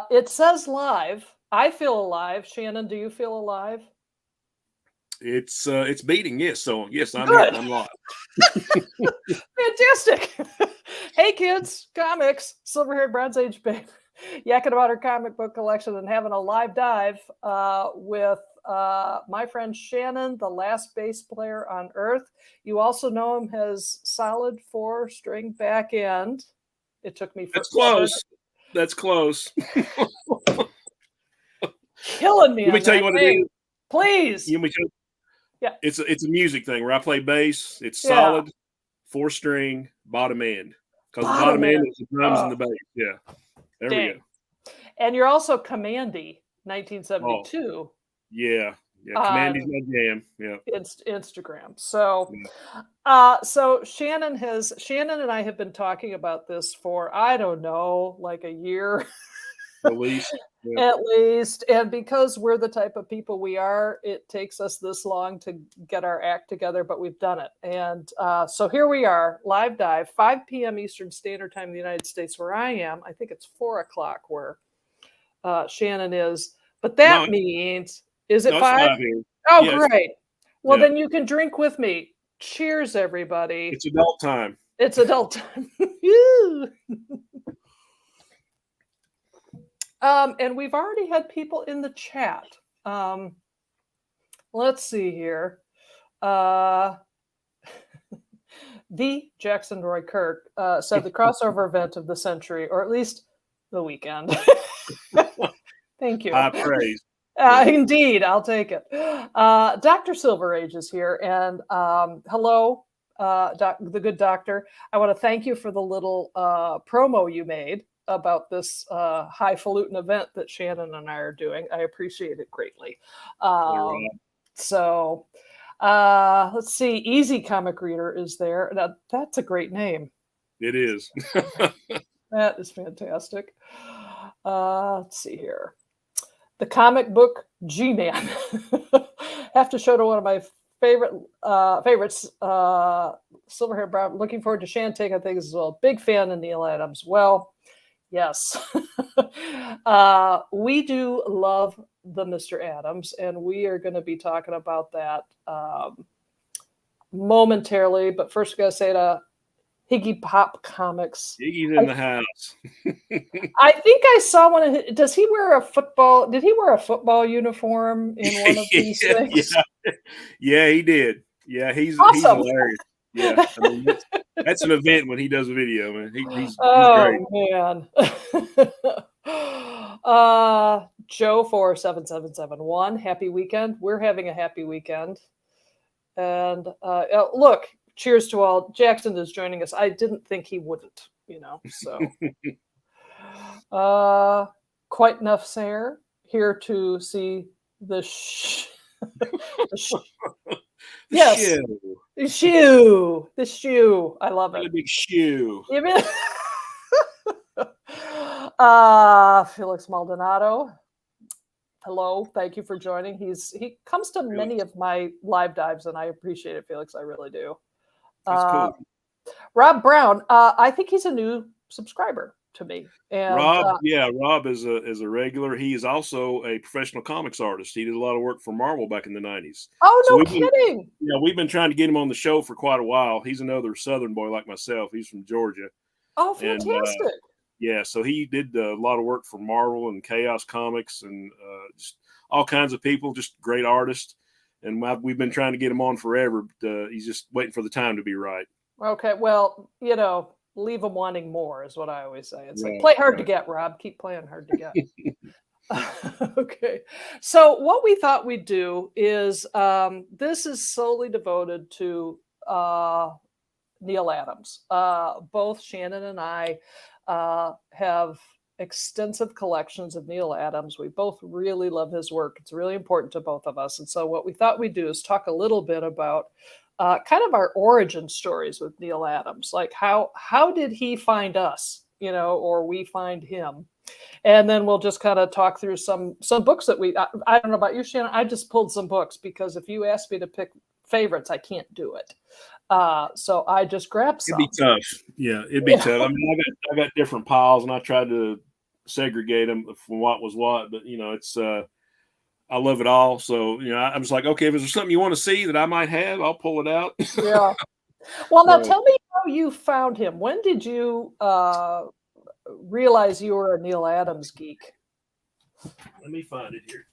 It says live. I feel alive. Shannon, do you feel alive? It's beating, yes. So yes, I'm Good. here. I'm live. Fantastic. Hey kids, comics, silver-haired Bronze Age babe, yakking about her comic book collection and having a live dive with my friend Shannon, the last bass player on Earth. You also know him as solid 4-string back end. It took me That's forever. close. That's close. Killing me. Let me tell you what it is. Please. Yeah. It's a music thing where I play bass. It's solid, 4-string, bottom end. Because the bottom end is the drums and the bass. Yeah. There we go. And you're also Commandy, 1972. Oh, yeah. Yeah. Commandy's my jam. Yeah. Instagram. So so Shannon and I have been talking about this for, I don't know, like a year. At least. Yeah. At least. And because we're the type of people we are, it takes us this long to get our act together, but we've done it. And so here we are, live dive, 5 p.m. Eastern Standard Time in the United States, where I am. I think it's 4 o'clock where Shannon is. But that means, is it 5? Oh, yeah, great. Well, then you can drink with me. Cheers, everybody. It's adult time. It's adult time. And we've already had people in the chat. Let's see here. The Jackson Roy Kirk said the crossover event of the century, or at least the weekend. Thank you. High praise. Indeed, I'll take it. Dr. Silver Age is here, and hello, the good doctor. I want to thank you for the little promo you made about this highfalutin event that Shannon and I are doing. I appreciate it greatly. So let's see. Easy Comic Reader is there. Now, that's a great name. It is. That is fantastic. Let's see here. The comic book G-Man. Have to show to one of my favorites, Silverhair Brown. Looking forward to Shan taking things as well. Big fan of Neal Adams. Well, yes. We do love the Mr. Adams, and we are going to be talking about that momentarily. But first, we're going to say to Higgy Pop Comics. Higgy's in the house. I think I saw one of his. Does he wear a football? Did he wear a football uniform in one of these things? Yeah, he did. Yeah, he's awesome. He's hilarious. Yeah, I mean, that's an event when he does a video, man. He's great. Man. Joe 47771. Happy weekend. We're having a happy weekend. And look. Cheers to all. Jackson is joining us. I didn't think he wouldn't, so. Quite enough, sir. Here to see the yes. The shoe. I love it. A big shoe. Felix Maldonado. Hello, thank you for joining. He comes to many of my live dives, and I appreciate it, Felix. I really do. That's cool. Rob Brown, I think he's a new subscriber to me. And, Rob is a regular. He is also a professional comics artist. He did a lot of work for Marvel back in the 90s. Oh, so no kidding. We've been trying to get him on the show for quite a while. He's another Southern boy like myself. He's from Georgia. Oh, fantastic. And, so he did a lot of work for Marvel and Chaos Comics and just all kinds of people, just great artist. And we've been trying to get him on forever, but he's just waiting for the time to be right. Okay, well, leave him wanting more is what I always say. It's like, play hard to get, Rob. Keep playing hard to get. Okay. So what we thought we'd do is this is solely devoted to Neal Adams. Both Shannon and I have extensive collections of Neal Adams. We both really love his work. It's really important to both of us. And so what we thought we'd do is talk a little bit about kind of our origin stories with Neal Adams. Like how did he find us, or we find him? And then we'll just kind of talk through some books that I don't know about you, Shannon. I just pulled some books because if you ask me to pick favorites, I can't do it. So I just grabbed It'd some. be tough. Yeah, it'd be Yeah. tough. I mean, I got different piles, and I tried to segregate them from what was what. But it's I love it all. So I'm just like, okay, if there's something you want to see that I might have, I'll pull it out. Yeah. Well, now So tell me how you found him. When did you realize you were a Neal Adams geek? let me find it here.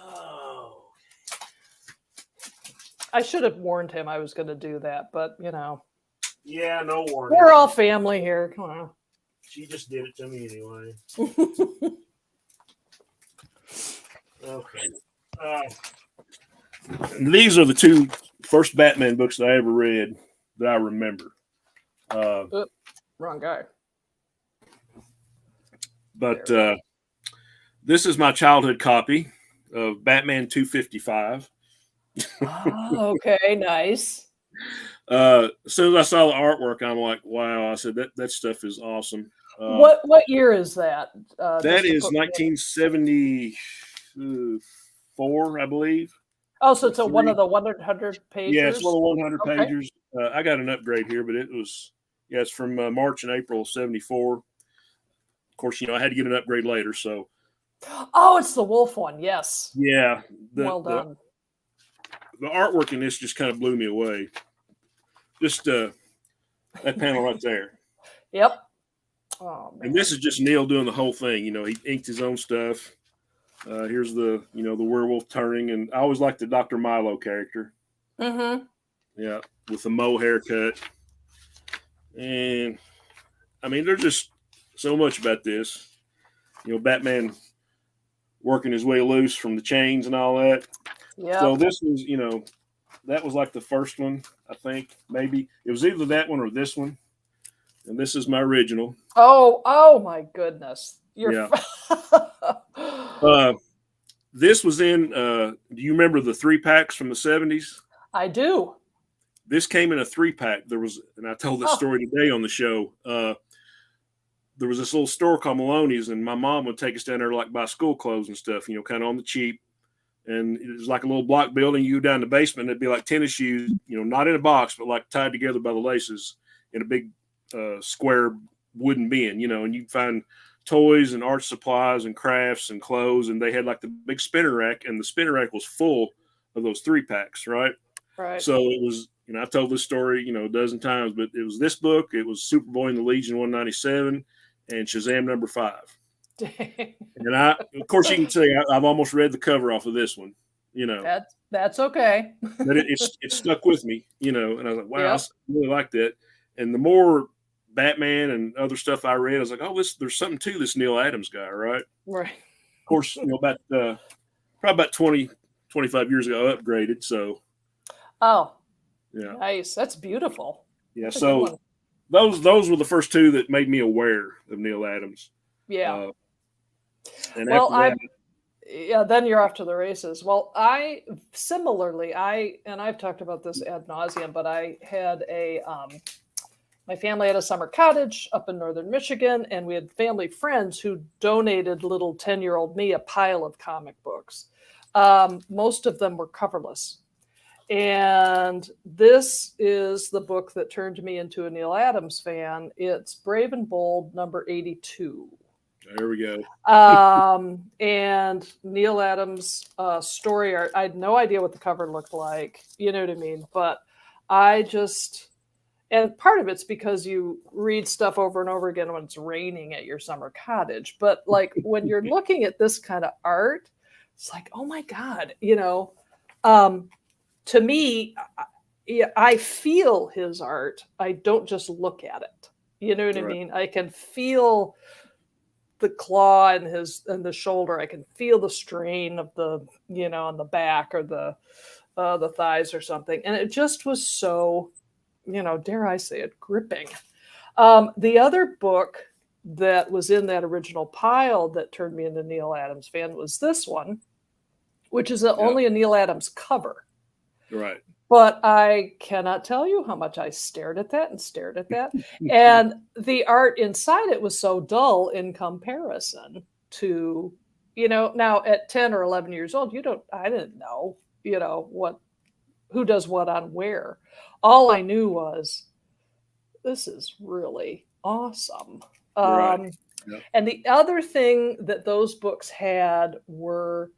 Oh, I should have warned him I was going to do that, but yeah, no warning. we're all family here. Come on. She just did it to me anyway. Okay. These are the two first Batman books that I ever read that I remember. Oop, wrong guy. But this is my childhood copy of Batman 255. Oh, okay, nice. As soon as I saw the artwork, I'm like, wow. I said, that stuff is awesome. What year is that? That is 1974, I believe. Oh, so it's one of the 100 pages? Yeah, it's one of the 100 Okay. pages. I got an upgrade here, but it's from March and April of 74. Of course, I had to get an upgrade later. So, Oh, it's the wolf one. Yes. yeah. Well done. The artwork in this just kind of blew me away. Just that panel right there. Yep. Oh, man. And this is just Neal doing the whole thing. He inked his own stuff. Here's the werewolf turning, and I always liked the Dr. Milo character. Mm-hmm. Yeah, with the Mo haircut. And I mean, there's just so much about this. Batman working his way loose from the chains and all that. Yeah. So this was, that was like the first one, I think. Maybe it was either that one or this one. And this is my original. Oh my goodness. Yeah. This was in, do you remember the 3-packs from the 70s? I do. This came in a 3-pack. And I told this story today on the show. There was this little store called Maloney's, and my mom would take us down there to buy school clothes and stuff, kind of on the cheap. And it was like a little block building. You go down the basement, and it'd be like tennis shoes, not in a box, but tied together by the laces in a big square wooden bin, and you'd find toys and art supplies and crafts and clothes. And they had the big spinner rack, and the spinner rack was full of those 3-packs, right? Right. So it was, I told this story, a dozen times, but it was this book. It was Superboy and the Legion 197 and Shazam #5. Dang. And of course, you can say I've almost read the cover off of this one, That's okay. but it stuck with me, and I was like, wow, Yeah. I really like that. And the more Batman and other stuff I read, I was like, oh, there's something to this Neal Adams guy, right? Right. Of course, probably about 20, 25 years ago, I upgraded. So, Oh, yeah, nice. That's beautiful. yeah. That's a good So one. those were the first two that made me aware of Neal Adams. Yeah. And Well, after that, then you're off to the races. Well, similarly, and I've talked about this ad nauseum, but I had my family had a summer cottage up in northern Michigan, and we had family friends who donated little 10-year-old me a pile of comic books. Most of them were coverless. And this is the book that turned me into a Neal Adams fan. It's Brave and Bold, number 82. there we go. And Neal Adams' story art, I had no idea what the cover looked like, you know what I mean? But and part of it's because you read stuff over and over again when it's raining at your summer cottage. But when you're looking at this kind of art, it's like, oh my God, to me, I feel his art. I don't just look at it. You know what I mean? I can feel the claw in the shoulder. I can feel the strain of the, on the back or the thighs or something. And it just was so, dare I say it, gripping. The other book that was in that original pile that turned me into Neal Adams fan was this one, which is only a Neal Adams cover. Right. But I cannot tell you how much I stared at that and stared at that. And the art inside it was so dull in comparison to, now at 10 or 11 years old, I didn't know, what who does what on where. All I knew was this is really awesome. Right. Um, Yeah. and the other thing that those books had were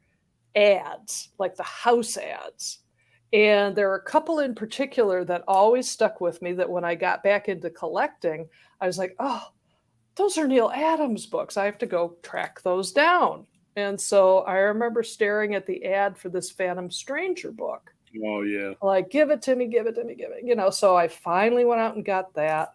ads, like the house ads. And there are a couple in particular that always stuck with me that when I got back into collecting, I was like, oh, those are Neal Adams books. I have to go track those down. And so I remember staring at the ad for this Phantom Stranger book. Oh yeah. Like, give it to me, give it to me, give it. So I finally went out and got that.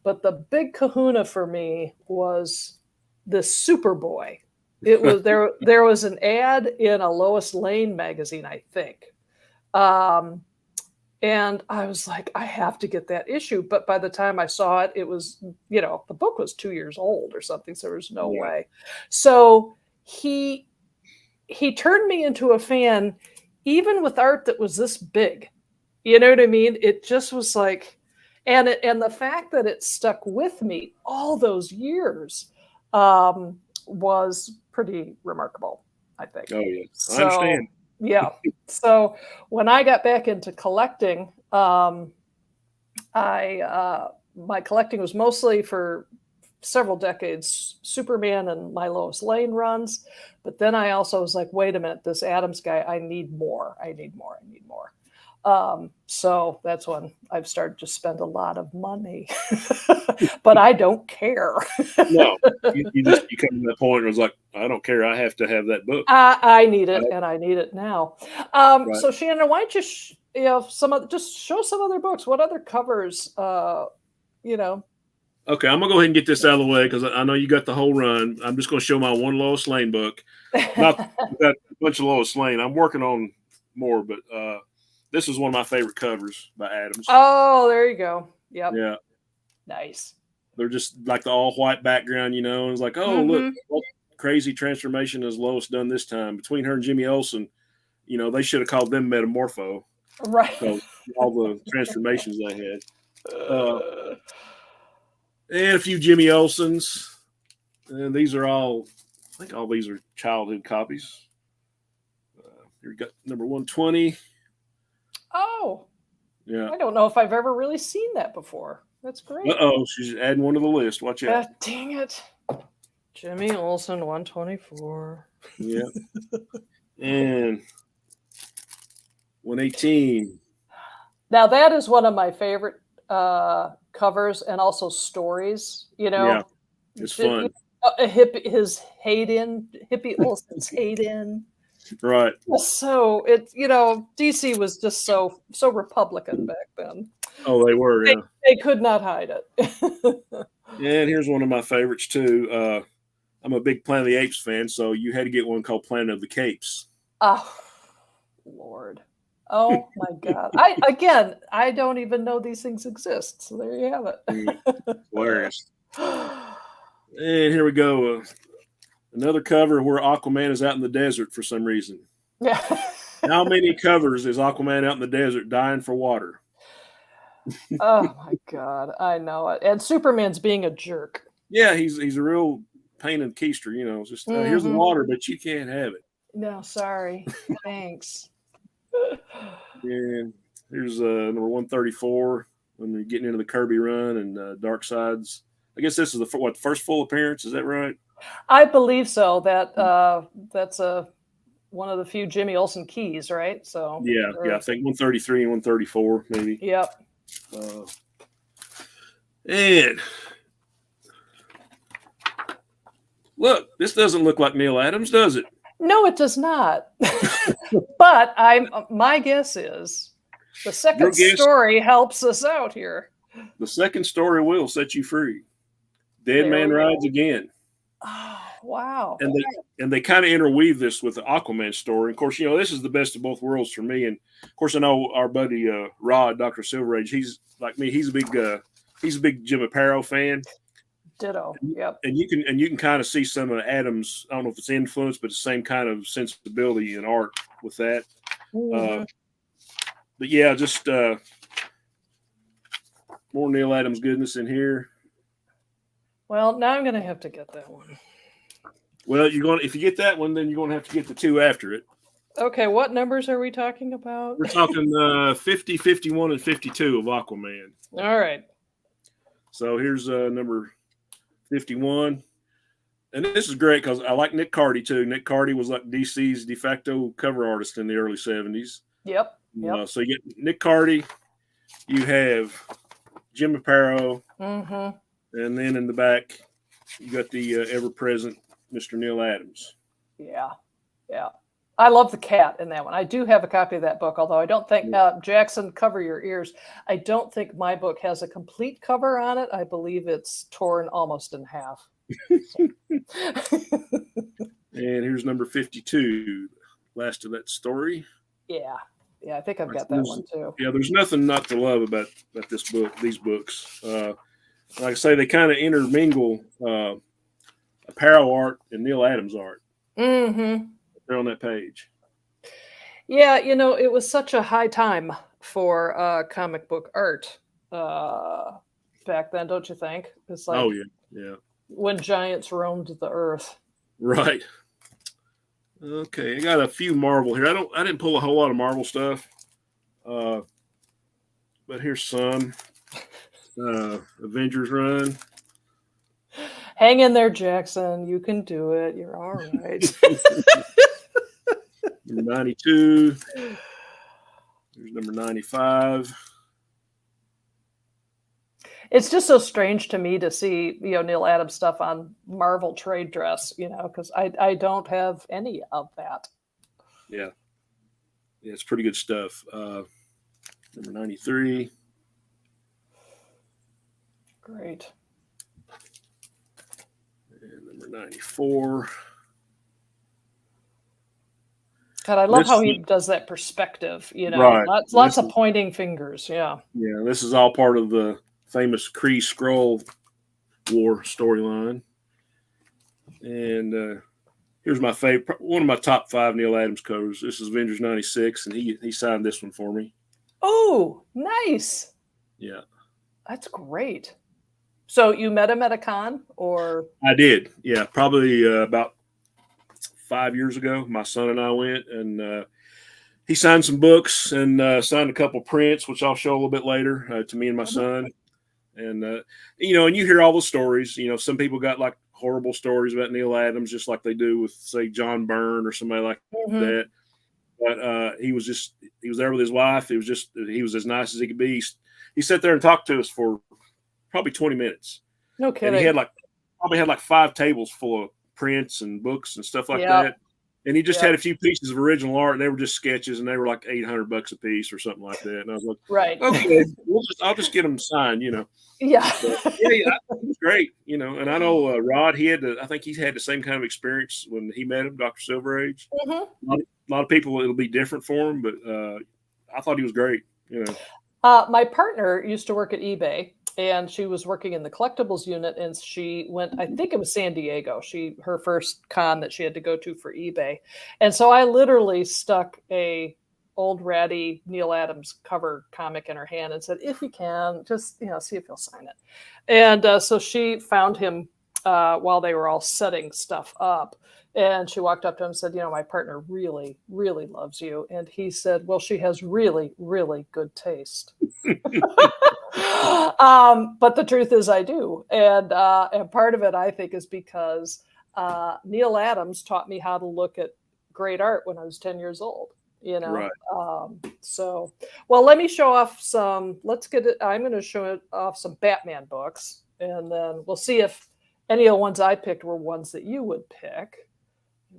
But the big kahuna for me was this Superboy. It was there was an ad in a Lois Lane magazine, I think. Um, and I was like, I have to get that issue. But by the time I saw it, it was, the book was 2 years old or something. So there was no Yeah. way. So he turned me into a fan, even with art that was this big. You know what I mean? It just was like, and the fact that it stuck with me all those years was pretty remarkable, I think. Oh yeah. I So understand. yeah. So when I got back into collecting, my collecting was mostly for several decades Superman and my Lois Lane runs, but then I also was like, wait a minute, this Adams guy, I need more. I need more. I need more. So that's when I've started to spend a lot of money, but I don't care. No, you come to that point where it's like, I don't care. I have to have that book. I need it, Right. and I need it now. Right. So Shannon, why don't you, just show some other books? What other covers? You know. Okay, I'm gonna go ahead and get this out of the way because I know you got the whole run. I'm just gonna show my one Lois Lane book. Not got a bunch of Lois Lane. I'm working on more, but this is one of my favorite covers by Adams. Oh, there you go. Yep. Yeah, Nice. they're just like the all white background, and it's like, oh look, Mhm. what crazy transformation has Lois done this time between her and Jimmy Olsen. They should have called them Metamorpho Right. because all the transformations they had. And a few Jimmy Olsens. And these are all, I think all these are childhood copies. Here we got number 120. Oh, Yeah. I don't know if I've ever really seen that before. That's great. Uh-oh, she's adding one to the list. Watch out. Dang it. Jimmy Olsen, 124. Yeah. And 118. Now that is one of my favorite covers and also stories. Yeah, it's fun. His Hayden, Hippie Olsen's Hayden. Right. So DC was just so Republican back then. Oh, they were, yeah. They could not hide it. And here's one of my favorites too. I'm a big Planet of the Apes fan, so you had to get one called Planet of the Capes. Oh, Lord. Oh my God. I don't even know these things exist. So there you have it. Hilarious. And here we go. Another cover where Aquaman is out in the desert for some reason. Yeah. How many covers is Aquaman out in the desert dying for water? Oh my God. I know it. And Superman's being a jerk. Yeah, he's a real pain in the keister. It's just here's the water, but you can't have it. No, sorry. Thanks. And here's number 134 when they're getting into the Kirby run and Dark Side's. I guess this is the first full appearance. Is that right? I believe so. That's one of the few Jimmy Olsen keys, right? So yeah, I think 133 and 134 maybe. Yep. And look, this doesn't look like Neal Adams, does it? No, it does not. But my guess is the second story helps us out here. The second story will set you free. Dead Man Rides Again. Oh, wow. And they kind of interweave this with the Aquaman story. Of course, this is the best of both worlds for me. And of course, I know our buddy Rod, Dr. Silverage, he's like me. He's a big Jim Aparo fan. Ditto. Yep. And you can kind of see some of Adams. I don't know if it's influence, but the same kind of sensibility in art with that. Mm-hmm. But yeah, just more Neal Adams goodness in here. Well, now I'm going to have to get that one. Well, if you get that one, then you're going to have to get the two after it. Okay, what numbers are we talking about? We're talking 50, 51, and 52 of Aquaman. All right. So here's number 51. And this is great because I like Nick Cardy too. Nick Cardy was like DC's de facto cover artist in the early 70s. Yep. Yep. So you get Nick Cardy, you have Jim Aparo, Mm-hmm. and then in the back, you got the ever present Mr. Neal Adams. Yeah. Yeah. I love the cat in that one. I do have a copy of that book, although I don't think Jackson, cover your ears. I don't think my book has a complete cover on it. I believe it's torn almost in half. And here's number 52, last of that story. Yeah. Yeah, I think I've got that one too. Yeah, there's nothing not to love about this book, these books. Like I say, they kind of intermingle Aparo art and Neal Adams art. Mm-hmm. They're on that page. Yeah, it was such a high time for comic book art back then, don't you think? It's like, oh yeah, when giants roamed the earth. Right. Okay, I got a few Marvel here. I didn't pull a whole lot of Marvel stuff, but here's some Avengers run. Hang in there, Jackson. You can do it. You're all right. Number 92. There's number 95. It's just so strange to me to see, Neal Adams stuff on Marvel trade dress, because I don't have any of that. Yeah, it's pretty good stuff. Number 93. Great. And number 94. God, I love how he does that perspective, Right. Lots of pointing fingers. Yeah. Yeah, this is all part of the famous Kree Skrull War storyline. And here's my favorite, one of my top 5 Neal Adams covers. This is Avengers 96, and he signed this one for me. Oh, nice. Yeah. That's great. So you met him at a con, or? I did. Yeah, probably about 5 years ago. My son and I went, and he signed some books and signed a couple prints, which I'll show a little bit later to me and my son. And, and you hear all the stories. Some people got like horrible stories about Neal Adams, just like they do with, say, John Byrne or somebody like that. But he was there with his wife. He was as nice as he could be. He sat there and talked to us for probably 20 minutes. No kidding. And he had like 5 tables full of prints and books and stuff like that. And he just had a few pieces of original art, and they were just sketches, and they were like $800 a piece or something like that. And I was like, right, okay, I'll just get them signed, Yeah, but, it was great, And I know Rod, I think he had the same kind of experience when he met him, Dr. Silver Age. A lot of people, it'll be different for him, but I thought he was great. My partner used to work at eBay, and she was working in the collectibles unit, and she went, I think it was San Diego, her first con that she had to go to for eBay. And so I literally stuck a old ratty Neal Adams cover comic in her hand and said, if you can, just, see if he'll sign it. And so she found him while they were all setting stuff up. And she walked up to him and said, my partner really, really loves you. And he said, well, she has really, really good taste. But the truth is I do. And part of it, I think, is because Neal Adams taught me how to look at great art when I was 10 years old. Right. So, well, let me show off I'm going to show off some Batman books, and then we'll see if any of the ones I picked were ones that you would pick.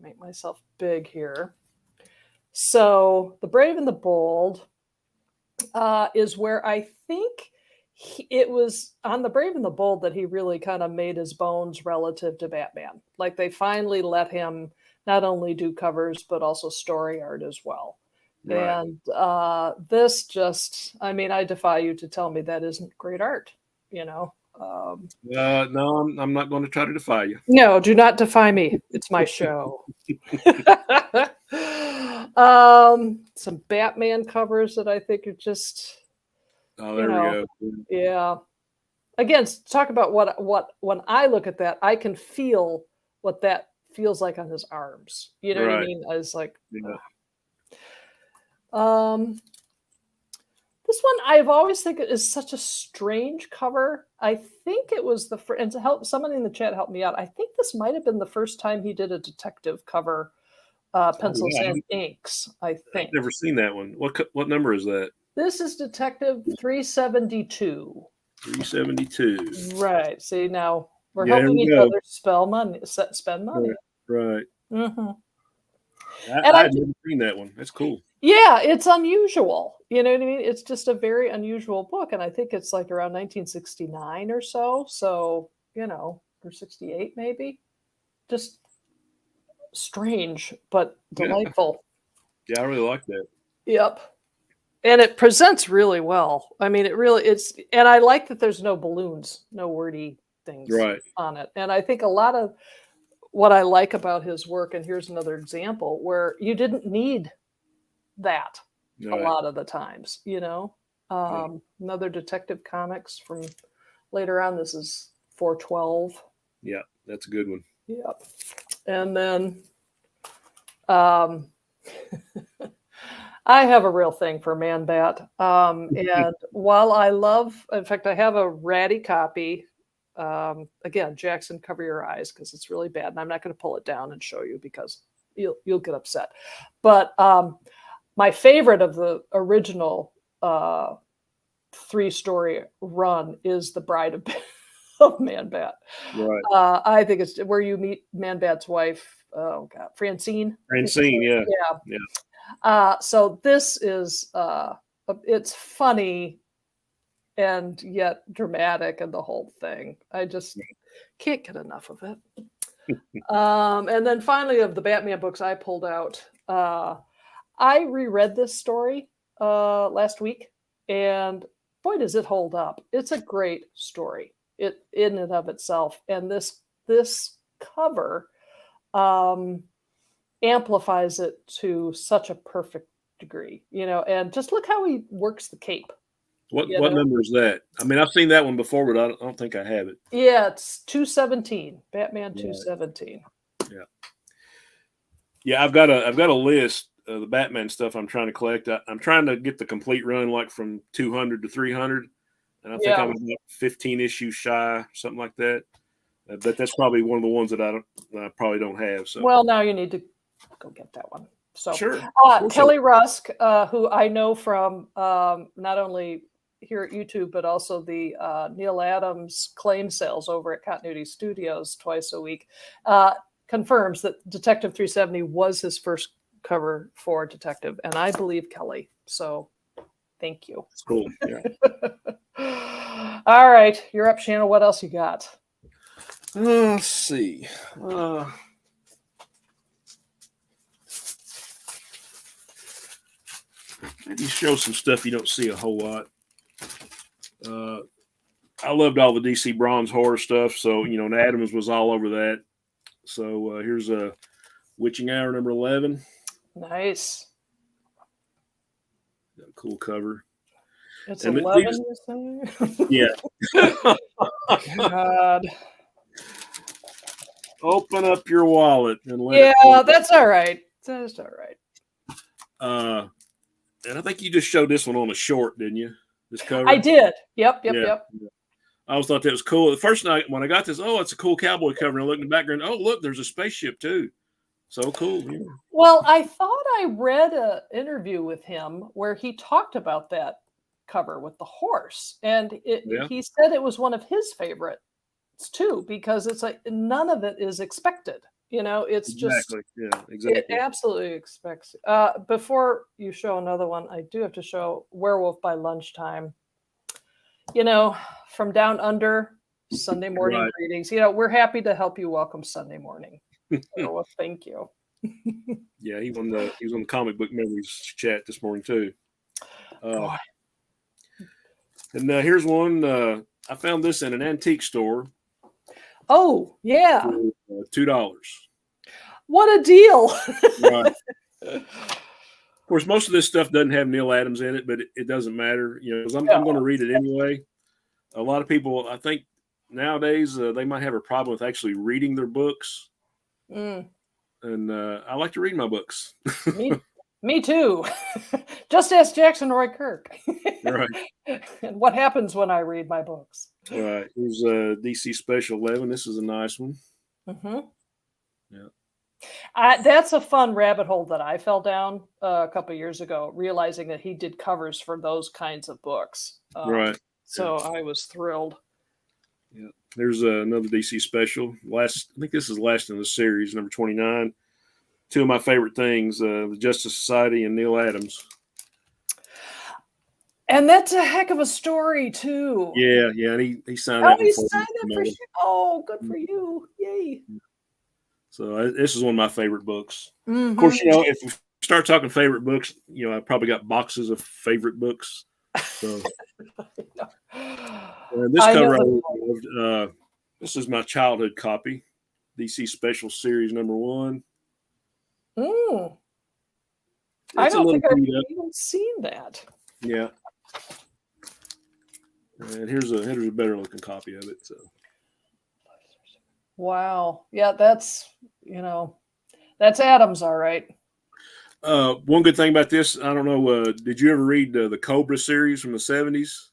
Make myself big here. So The Brave and the Bold is where I think it was on The Brave and the Bold that he really kind of made his bones relative to Batman. Like, they finally let him not only do covers, but also story art as well. Right. And this just, I defy you to tell me that isn't great art, No, I'm not going to try to defy you. No, do not defy me. It's my show. Some Batman covers that I think are just, oh, there we go. Yeah. Again, talk about what when I look at that, I can feel what that feels like on his arms. You know what I mean? I was like, Um, this one I've always think it is such a strange cover. I think it was the first, and to help somebody in the chat help me out. I think this might have been the first time he did a detective cover, Oh, pencils yeah. and inks. I I've think never seen that one. What number is that? this is Detective 372. 372. Right. See, now we're Yeah, here helping we each go. other spell money, spend money. Right. Hmm. And I I had never seen that one. That's cool. Yeah, it's unusual. You know what I mean? It's just a very unusual book, and I think it's like around 1969 or so. So, or 68 maybe. Just strange, but Yeah. delightful. Yeah, I really like that. Yep. And it presents really well. I mean, and I like that there's no balloons, no wordy things Right. on it. And I think a lot of what I like about his work, and here's another example where you didn't need that a Right. lot of the times, Yeah. Another Detective Comics from later on. This is 412. Yeah, that's a good one. Yep. And then um, I have a real thing for Man Bat. And while I love, in fact, I have a ratty copy. Again, Jackson, cover your eyes because it's really bad. And I'm not going to pull it down and show you because you'll get upset. But my favorite of the original 3-story run is The Bride of, of Man Bat. Right. I think it's where you meet Man Bat's wife. Oh God, Francine. Francine, yeah. Yeah. Yeah. So this is it's funny and yet dramatic and the whole thing. I just can't get enough of it. And then finally, of the Batman books I pulled out, I reread this story last week, and boy, does it hold up! It's a great story, in and of itself, and this cover amplifies it to such a perfect degree, And just look how he works the cape. What number is that? I mean, I've seen that one before, but I don't think I have it. Yeah, it's 217, Batman Right. 217. Yeah. Yeah, I've got a list of the Batman stuff I'm trying to collect. I'm trying to get the complete run, like from 200 to 300, and I think I'm about 15 issues shy, something like that. But that's probably one of the ones that I probably don't have. So Well, now you need to go get that one. So sure. Kelly Rusk, who I know from not only here at YouTube, but also the Neal Adams claim sales over at Continuity Studios twice a week, confirms that Detective 370 was his first cover for Detective, and I believe Kelly. So thank you. That's cool. Yeah. All right, you're up, Shannon. What else you got? Let's see. Maybe show some stuff you don't see a whole lot. I loved all the DC Bronze horror stuff, so Adams was all over that. So here's a Witching Hour number 11. Nice. Got a cool cover. It's 11, you're saying? Yeah. God. Open up your wallet and let it that's all right. That's all right. And I think you just showed this one on a short, didn't you? This cover. I did. Yep. Yeah. I always thought that was cool. The first night when I got this, it's a cool cowboy cover. And I looked in the background. Oh, look, there's a spaceship too. So cool. Yeah. Well, I thought I read an interview with him where he talked about that cover with the horse, and he said it was one of his favorites too, because it's like none of it is expected. It's exactly. It absolutely expects. Before you show another one, I do have to show Werewolf by Lunchtime. From Down Under, Sunday morning greetings. We're happy to help you welcome Sunday morning. Werewolf, thank you. Yeah, he was on the comic book memories chat this morning too. And here's one. I found this in an antique store. Oh yeah, $2. What a deal! Right. Of course, most of this stuff doesn't have Neal Adams in it, but it doesn't matter. Because I'm going to read it anyway. A lot of people, I think, nowadays they might have a problem with actually reading their books. And I like to read my books. Me too. Just ask Jackson Roy Kirk. Right. And what happens when I read my books? Right. Here's DC Special 11. This is a nice one. Hmm. Yeah. That's a fun rabbit hole that I fell down a couple years ago, realizing that he did covers for those kinds of books. Right. Yeah. So I was thrilled. Yeah. There's another DC Special. I think this is last in the series, number 29. Two of my favorite things, the Justice Society and Neal Adams. And that's a heck of a story too. Yeah, yeah, and he signed Oh, that one he for signed me. that for you. Oh, good for you. Yay. So this is one of my favorite books. Of course, Mm-hmm. if we start talking favorite books, I probably got boxes of favorite books. So this I cover I know. really loved. This is my childhood copy, DC Special Series number 1. Mm. I It's a don't little think I've beat up. even seen that. Yeah. And here's a better looking copy of it. So Wow. Yeah, that's Adams, all right. one good thing about this, I don't know, did you ever read the Cobra series from the 70s?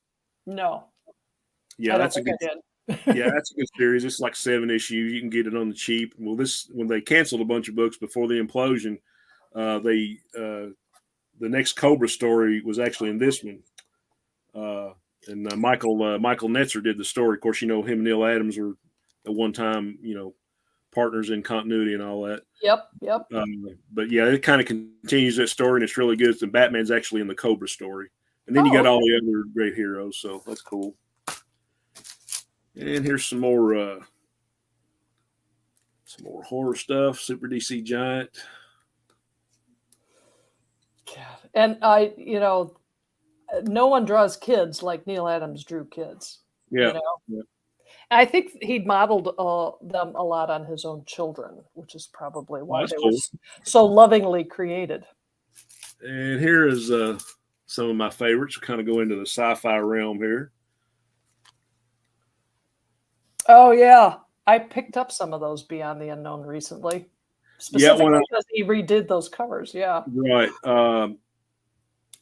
No, Yeah, I don't that's a think good. I did. Yeah, that's a good series. It's like 7 issues. You can get it on the cheap. Well, when they canceled a bunch of books before the implosion, the next Cobra story was actually in this one. And Michael Netzer did the story. Of course, him and Neal Adams were at one time, partners in continuity and all that. Yep. But yeah, it kind of continues that story, and it's really good. And Batman's actually in the Cobra story, and then you got Okay. all the other great heroes. So that's cool. And here's some more horror stuff. Super DC Giant. God. And no one draws kids like Neal Adams drew kids. Yeah. Yeah. I think he'd modeled them a lot on his own children, which is probably why they cool. were so lovingly created. And here is some of my favorites. We'll kind of go into the sci-fi realm here. Oh yeah, I picked up some of those Beyond the Unknown recently, specifically because he redid those covers. Yeah, right.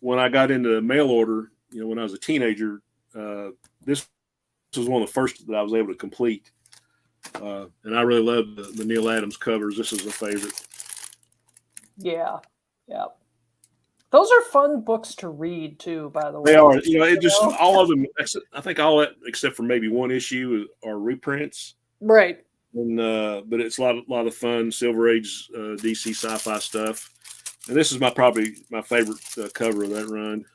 When I got into mail order, when I was a teenager, this was one of the first that I was able to complete, and I really love the Neal Adams covers. This is a favorite. Yeah. Those are fun books to read too. By the way, they are. All of them. I think all that except for maybe one issue are reprints. Right. And but it's a lot of fun Silver Age DC sci-fi stuff. And this is probably my favorite cover of that run.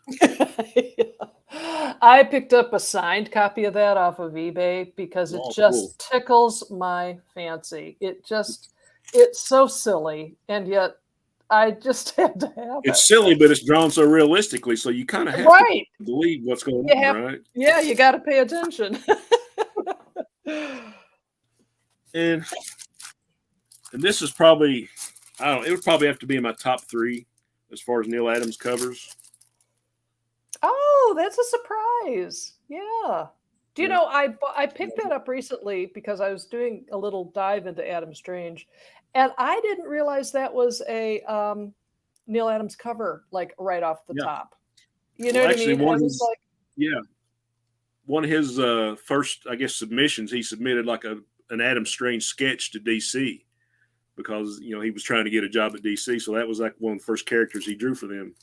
I picked up a signed copy of that off of eBay because it just tickles my fancy. It's so silly, and yet I just had to have it. It's silly, but it's drawn so realistically, so you kind of have to believe what's going on, right? Yeah, you got to pay attention. And this is probably, I don't know, it would probably have to be in my top 3 as far as Neal Adams covers. Oh, that's a surprise. Yeah. Do you know, I picked that up recently because I was doing a little dive into Adam Strange, and I didn't realize that was a Neal Adams cover, like right off the top. You know what I mean? One of his first, I guess, submissions, he submitted like an Adam Strange sketch to DC because, he was trying to get a job at DC. So that was like one of the first characters he drew for them.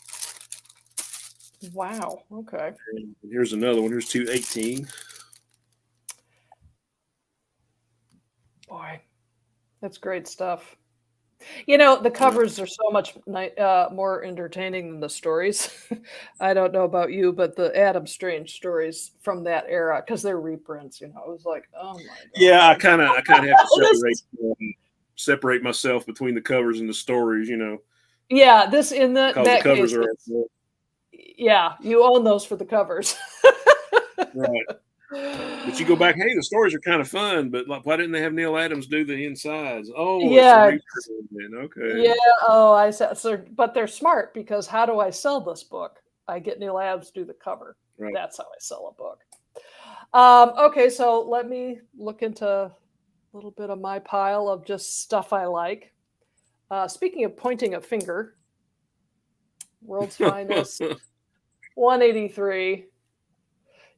Wow. Okay. And here's another one. Here's 218. Boy, that's great stuff. The covers are so much more entertaining than the stories. I don't know about you, but the Adam Strange stories from that era, because they're reprints, it was like, oh my God. Yeah, I kind of have to separate myself between the covers and the stories, Yeah, that covers case, yeah, you own those for the covers. Right. But you go back, hey, the stories are kind of fun, but like, why didn't they have Neal Adams do the insides? Oh, yeah. Okay. Yeah. Oh, I said, so, but they're smart because how do I sell this book? I get Neal Adams to do the cover. Right. That's how I sell a book. Okay, so let me look into a little bit of my pile of just stuff I like. Speaking of pointing a finger, World's Finest, 183.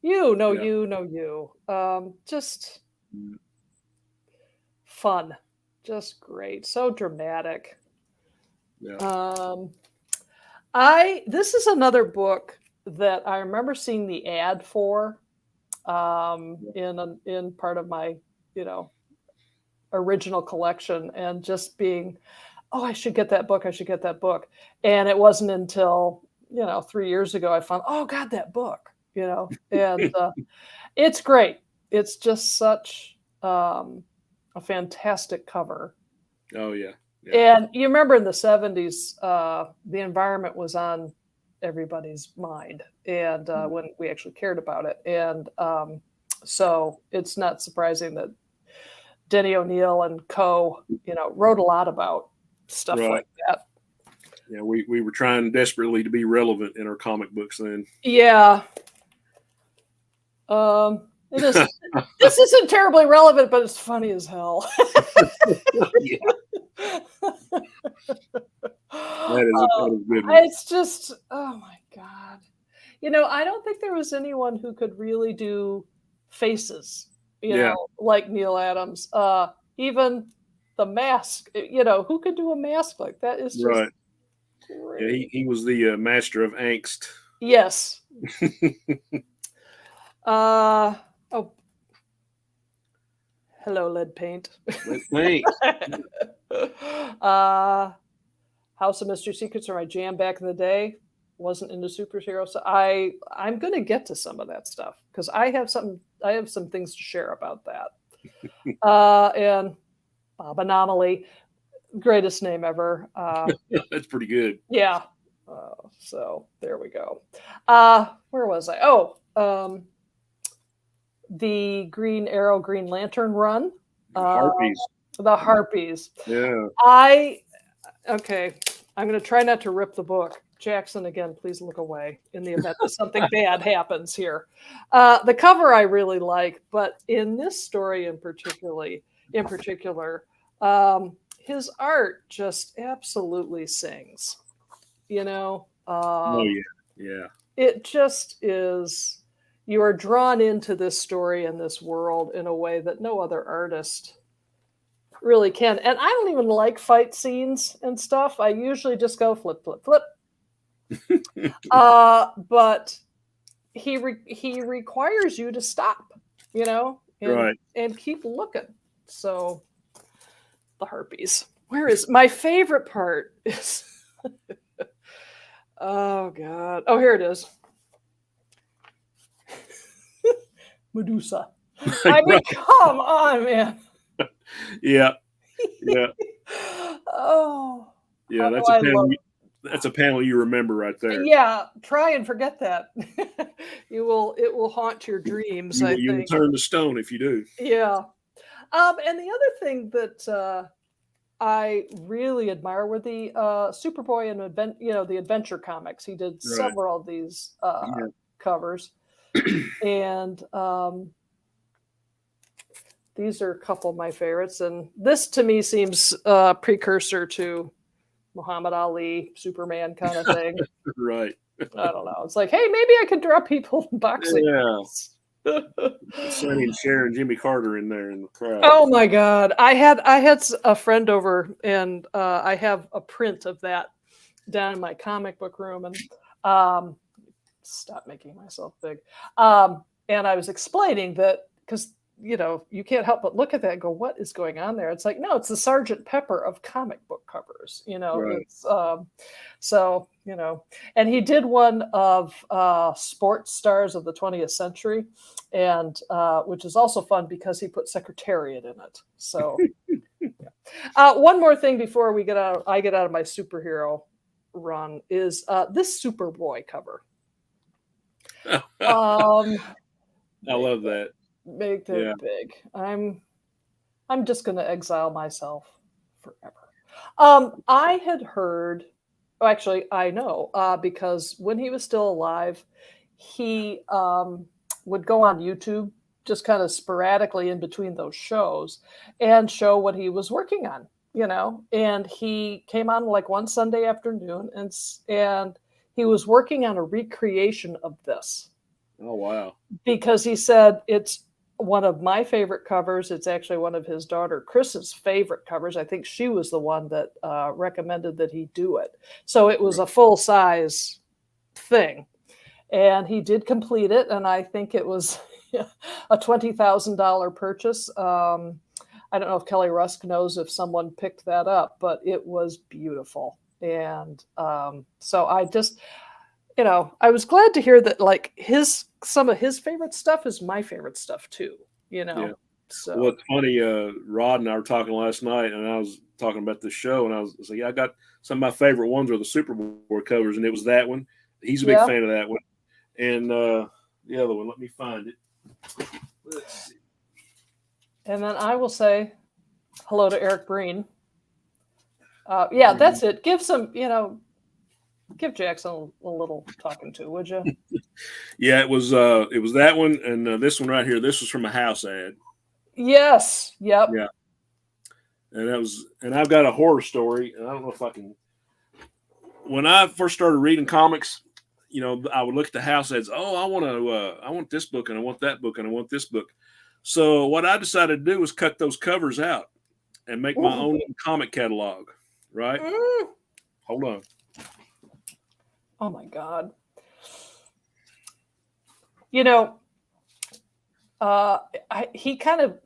You know, Yeah. just fun, just great, so dramatic. Yeah. This is another book that I remember seeing the ad for in part of my, you know, original collection, and just being, oh, I should get that book. I should get that book. And it wasn't until, 3 years ago I found, oh God, that book, and it's great. It's just such a fantastic cover. Oh yeah. Yeah. And you remember in the 70s, the environment was on everybody's mind, and when we actually cared about it. And so it's not surprising that Denny O'Neil and co, wrote a lot about stuff Right. like that. Yeah. We were trying desperately to be relevant in our comic books then. Yeah. It is. This isn't terribly relevant, but it's funny as hell. Yeah. That is a good one. It's just, oh my God. I don't think there was anyone who could really do faces, Yeah. like Neal Adams. Even the mask, who could do a mask like that? Is just Right. great. Yeah. He was the master of angst. Yes. Oh, hello, lead paint. Thanks. House of Mystery Secrets are my jam back in the day. Wasn't into superheroes, so I'm gonna get to some of that stuff because I have some things to share about that. And Bob Anomaly, greatest name ever. That's pretty good. Yeah. So there we go. Where was I? Oh, the Green Arrow, Green Lantern run. Harpies. The Harpies. Yeah. Okay, I'm going to try not to rip the book. Jackson, again, please look away in the event that something bad happens here. The cover I really like, but in this story in particular, his art just absolutely sings. Oh yeah. Yeah. It just is. You are drawn into this story and this world in a way that no other artist really can. And I don't even like fight scenes and stuff. I usually just go flip, flip, flip. But he requires you to stop, Right. and keep looking. So the Harpies. Where is my favorite part is oh God. Oh, here it is. Medusa. I mean, Right. come on, man. Yeah. Yeah. Oh. Yeah. how That's do a I panel. love- That's a panel you remember right there. Yeah, try and forget that. It will haunt your dreams, You I will think. turn to stone if you do. Yeah. And the other thing that I really admire were the Superboy and the adventure comics. He did Right. several of these Yeah. covers, and these are a couple of my favorites. And this to me seems precursor to Muhammad Ali, Superman kind of thing. Right. I don't know. It's like, hey, maybe I could draw people in boxing. Yeah. Sonny and Cher and Jimmy Carter in there in the crowd. Oh my God. I had a friend over, and I have a print of that down in my comic book room, and stop making myself big. And I was explaining that because you can't help but look at that and go, what is going on there? It's like, no, it's the Sergeant Pepper of comic book covers. Right. It's so and he did one of sports stars of the 20th century, and which is also fun because he put Secretariat in it. So one more thing before I get out of my superhero run is this Superboy cover. I love that. Make that big. I'm just going to exile myself forever. I had heard, actually, I know, because when he was still alive, he would go on YouTube just kind of sporadically in between those shows and show what he was working on, and he came on like one Sunday afternoon and he was working on a recreation of this Oh wow. because he said it's one of my favorite covers. It's actually one of his daughter Chris's favorite covers. I think she was the one that recommended that he do it. So it was Right. a full size thing, and he did complete it. And I think it was a $20,000 purchase. I don't know if Kelly Rusk knows if someone picked that up, but it was beautiful. And so I just, I was glad to hear that like some of his favorite stuff is my favorite stuff too, Yeah. Well, So it's funny. Rod and I were talking last night, and I was talking about this show, and I was like, "Yeah, I got some of my favorite ones are the Superboy covers," and it was that one. He's a big yeah. fan of that one, and the other one. Let me find it. Let's see. And then I will say hello to Eric Breen. Yeah, that's it. Give Jackson a little talking to, would you? Yeah, it was that one, and this one right here. This was from a house ad. Yes. Yep. Yeah, and I've got a horror story, and I don't know if I can. When I first started reading comics, I would look at the house ads. Oh, I want this book, and I want that book, and I want this book. So what I decided to do was cut those covers out and make my own comic catalog. Right? Mm. Hold on. Oh my God. He kind of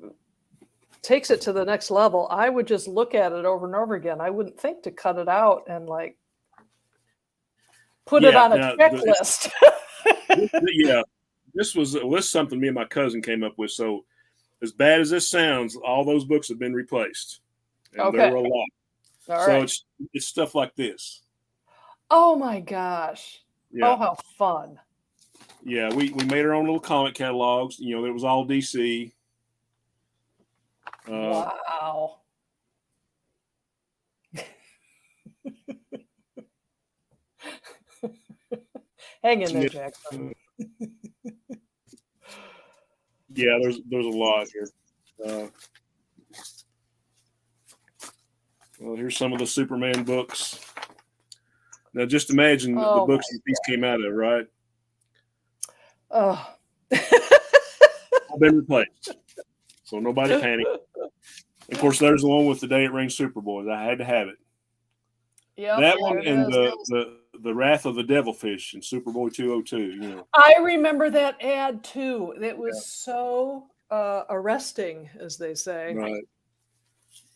takes it to the next level. I would just look at it over and over again. I wouldn't think to cut it out and like put it on a checklist. Yeah, this was something me and my cousin came up with. So as bad as this sounds, all those books have been replaced, and there were a lot. All so right. it's stuff like this. Oh my gosh. Yeah. Oh, how fun. Yeah, we made our own little comic catalogs. It was all DC. Wow. Hang in there, Jackson. Yeah, there's a lot here. Well, here's some of the Superman books. Now, just imagine the books that these came out of, right? Oh. All been replaced, so nobody panic. Of course, there's the one with the Day It Rains Superboys. I had to have it. Yeah, that one and the Wrath of the Devilfish and Superboy 202. I remember that ad too. It was so arresting, as they say. Right.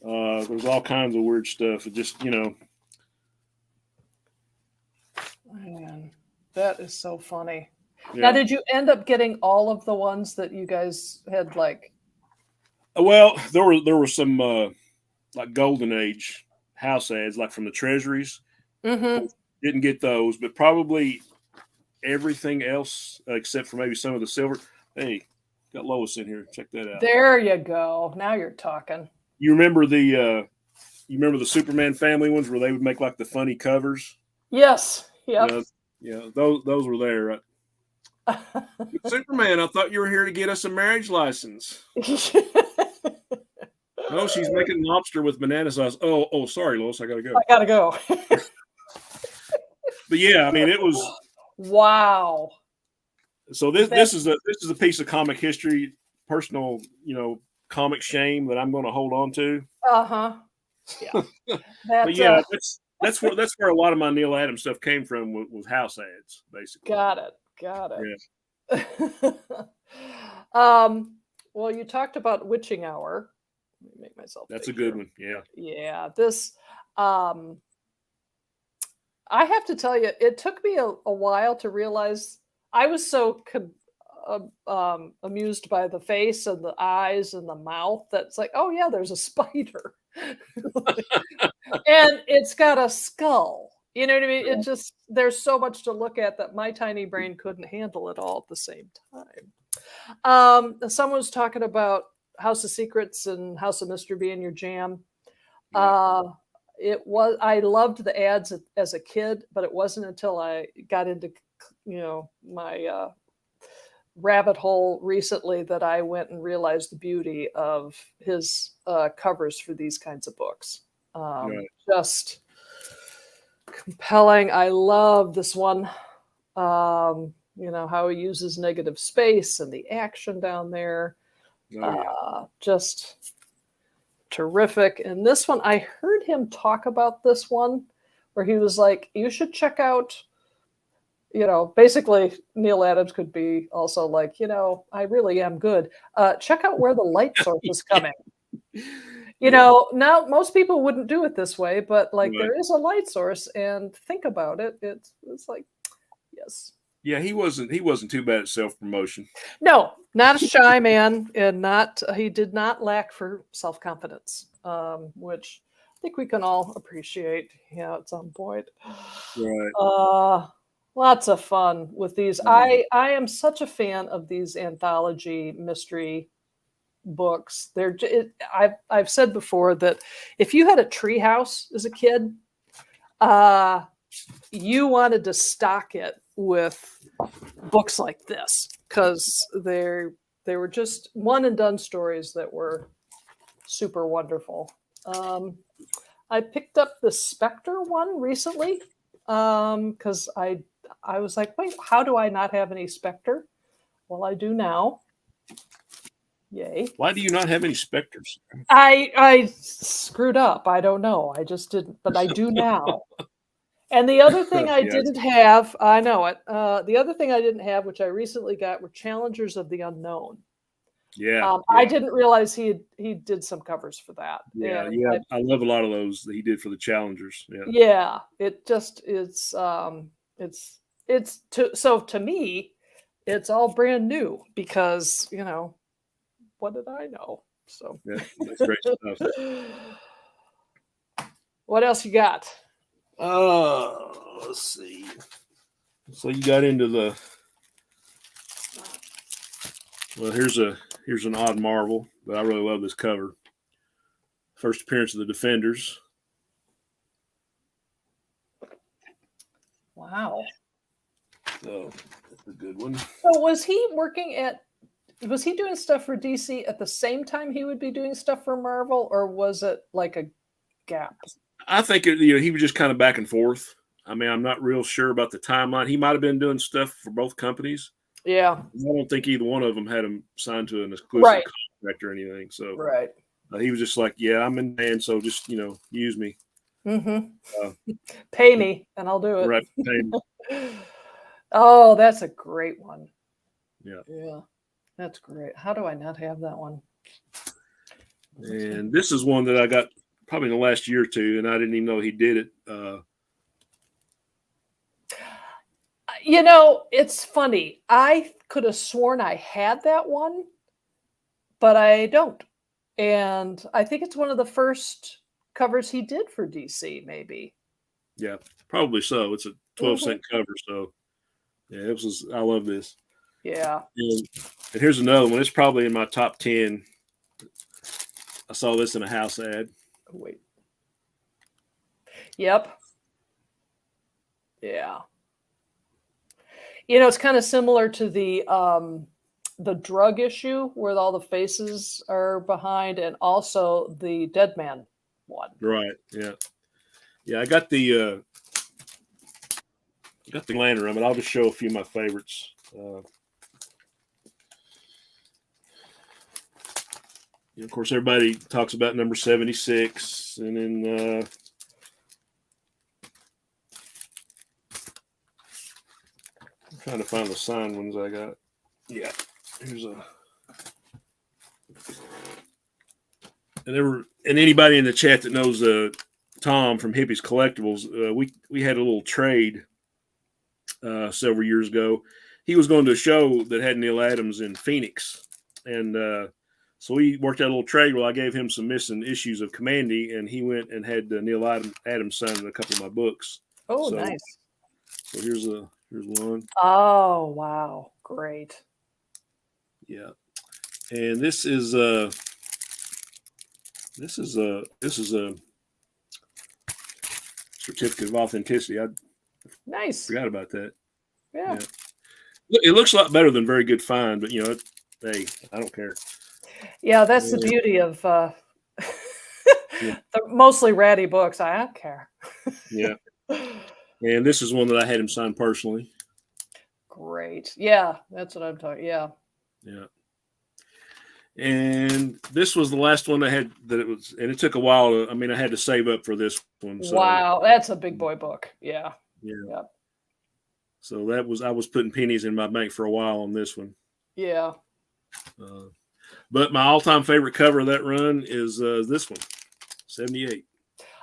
There's all kinds of weird stuff. It just, Man, that is so funny. Yeah. Now, did you end up getting all of the ones that you guys had like? Well, there were some like Golden Age house ads, like from the Treasuries. Mm-hmm. Didn't get those, but probably everything else except for maybe some of the silver. Hey, got Lois in here. Check that out. There you go. Now you're talking. You remember the Superman family ones where they would make like the funny covers? Yes. Yep. Yeah, those were there. Right? Superman, I thought you were here to get us a marriage license. No, she's making lobster with banana sauce. Oh, sorry, Lois, I gotta go. I gotta go. But yeah, I mean, it was wow. So this is a piece of comic history, personal, comic shame that I'm going to hold on to. Uh-huh. Yeah. But yeah, that's where a lot of my Neal Adams stuff came from was house ads, basically. Got it. Yeah. Well, you talked about Witching Hour. Let me make myself. That's a good one. Yeah. Yeah. This I have to tell you, it took me a while to realize. I was so amused by the face and the eyes and the mouth that's like, oh yeah, there's a spider. And it's got a skull. You know what I mean? It just, there's so much to look at that my tiny brain couldn't handle it all at the same time. Someone was talking about House of Secrets and House of Mystery being your jam. I loved the ads as a kid, but it wasn't until I got into my rabbit hole recently that I went and realized the beauty of his covers for these kinds of books. Just compelling. I love this one. How he uses negative space and the action down there. Oh yeah. Just terrific. And this one, I heard him talk about this one where he was like, you should check out, basically Neal Adams could be also like, I really am good. Check out where the light source is coming. Now most people wouldn't do it this way, but like Right. there is a light source and think about it. It's like, yes. Yeah, he wasn't too bad at self-promotion. No, not a shy man, and he did not lack for self-confidence, which I think we can all appreciate. Yeah, at some point. Right. Lots of fun with these. Mhm. I am such a fan of these anthology mystery books. I've said before that if you had a tree house as a kid, you wanted to stock it with books like this because they were just one and done stories that were super wonderful. I picked up the Spectre one recently because I was like, wait, how do I not have any Spectre? Well, I do now. Yay. Why do you not have any specters? I screwed up. I don't know. I just didn't, but I do now. And the other thing I Yeah, didn't have, I know it. The other thing I didn't have, which I recently got, were Challengers of the Unknown. yeah, I yeah, didn't realize he did some covers for that, yeah, and yeah. I love a lot of those that he did for the challengers. Yeah, yeah, it just it's to me, it's all brand new because what did I know? So, yeah, that's great stuff. what else you got? Let's see. So you got into the well. Here's an odd marvel, but I really love this cover. First appearance of the Defenders. Wow. So that's a good one. So was he doing stuff for DC at the same time he would be doing stuff for Marvel, or was it like a gap? I think he was just kind of back and forth. I mean, I'm not real sure about the timeline. He might have been doing stuff for both companies. Yeah. I don't think either one of them had him signed to an exclusive Right. contract or anything. So Right. he was just like, "Yeah, I'm in band, so just use me." Uh, Pay me and I'll do right? Payment. it. Oh, that's a great one. Yeah. Yeah. That's great. How do I not have that one? And this is one that I got probably in the last year or two, and I didn't even know he did it. It's funny. I could have sworn I had that one, but I don't. And I think it's one of the first covers he did for DC, maybe. Yeah, probably so. It's a 12-cent cover, so yeah, it was. I love this. Yeah. And here's another one. It's probably in my top 10. I saw this in a house ad. Oh, wait. Yep. Yeah. It's kind of similar to the drug issue where all the faces are behind, and also the Dead Man one. Right. Yeah. Yeah. I got the lantern on it. I'll just show a few of my favorites. Of course, everybody talks about number 76, and then I'm trying to find the signed ones I got. Yeah, here's a. And anybody in the chat that knows Tom from Hippies Collectibles, we had a little trade several years ago. He was going to a show that had Neal Adams in Phoenix, and so we worked out a little trade. Well, I gave him some missing issues of Commandy, and he went and had Neal Adams sign a couple of my books. Oh, so, nice. So here's one. Oh, wow. Great. Yeah. And this is a certificate of authenticity. I Nice. forgot about that. Yeah. It looks a lot better than very good find, but hey, I don't care. Yeah, that's the beauty of the mostly ratty books. I don't care. Yeah. And this is one that I had him sign personally. Great. Yeah, that's what I'm talking. Yeah. Yeah. And this was the last one I had that it was, and it took a while to, I mean, I had to save up for this one. So, Wow, that's a big boy book. Yeah. yeah. Yeah. So that was, I was putting pennies in my bank for a while on this one. Yeah. But my all time favorite cover of that run is this one, 78.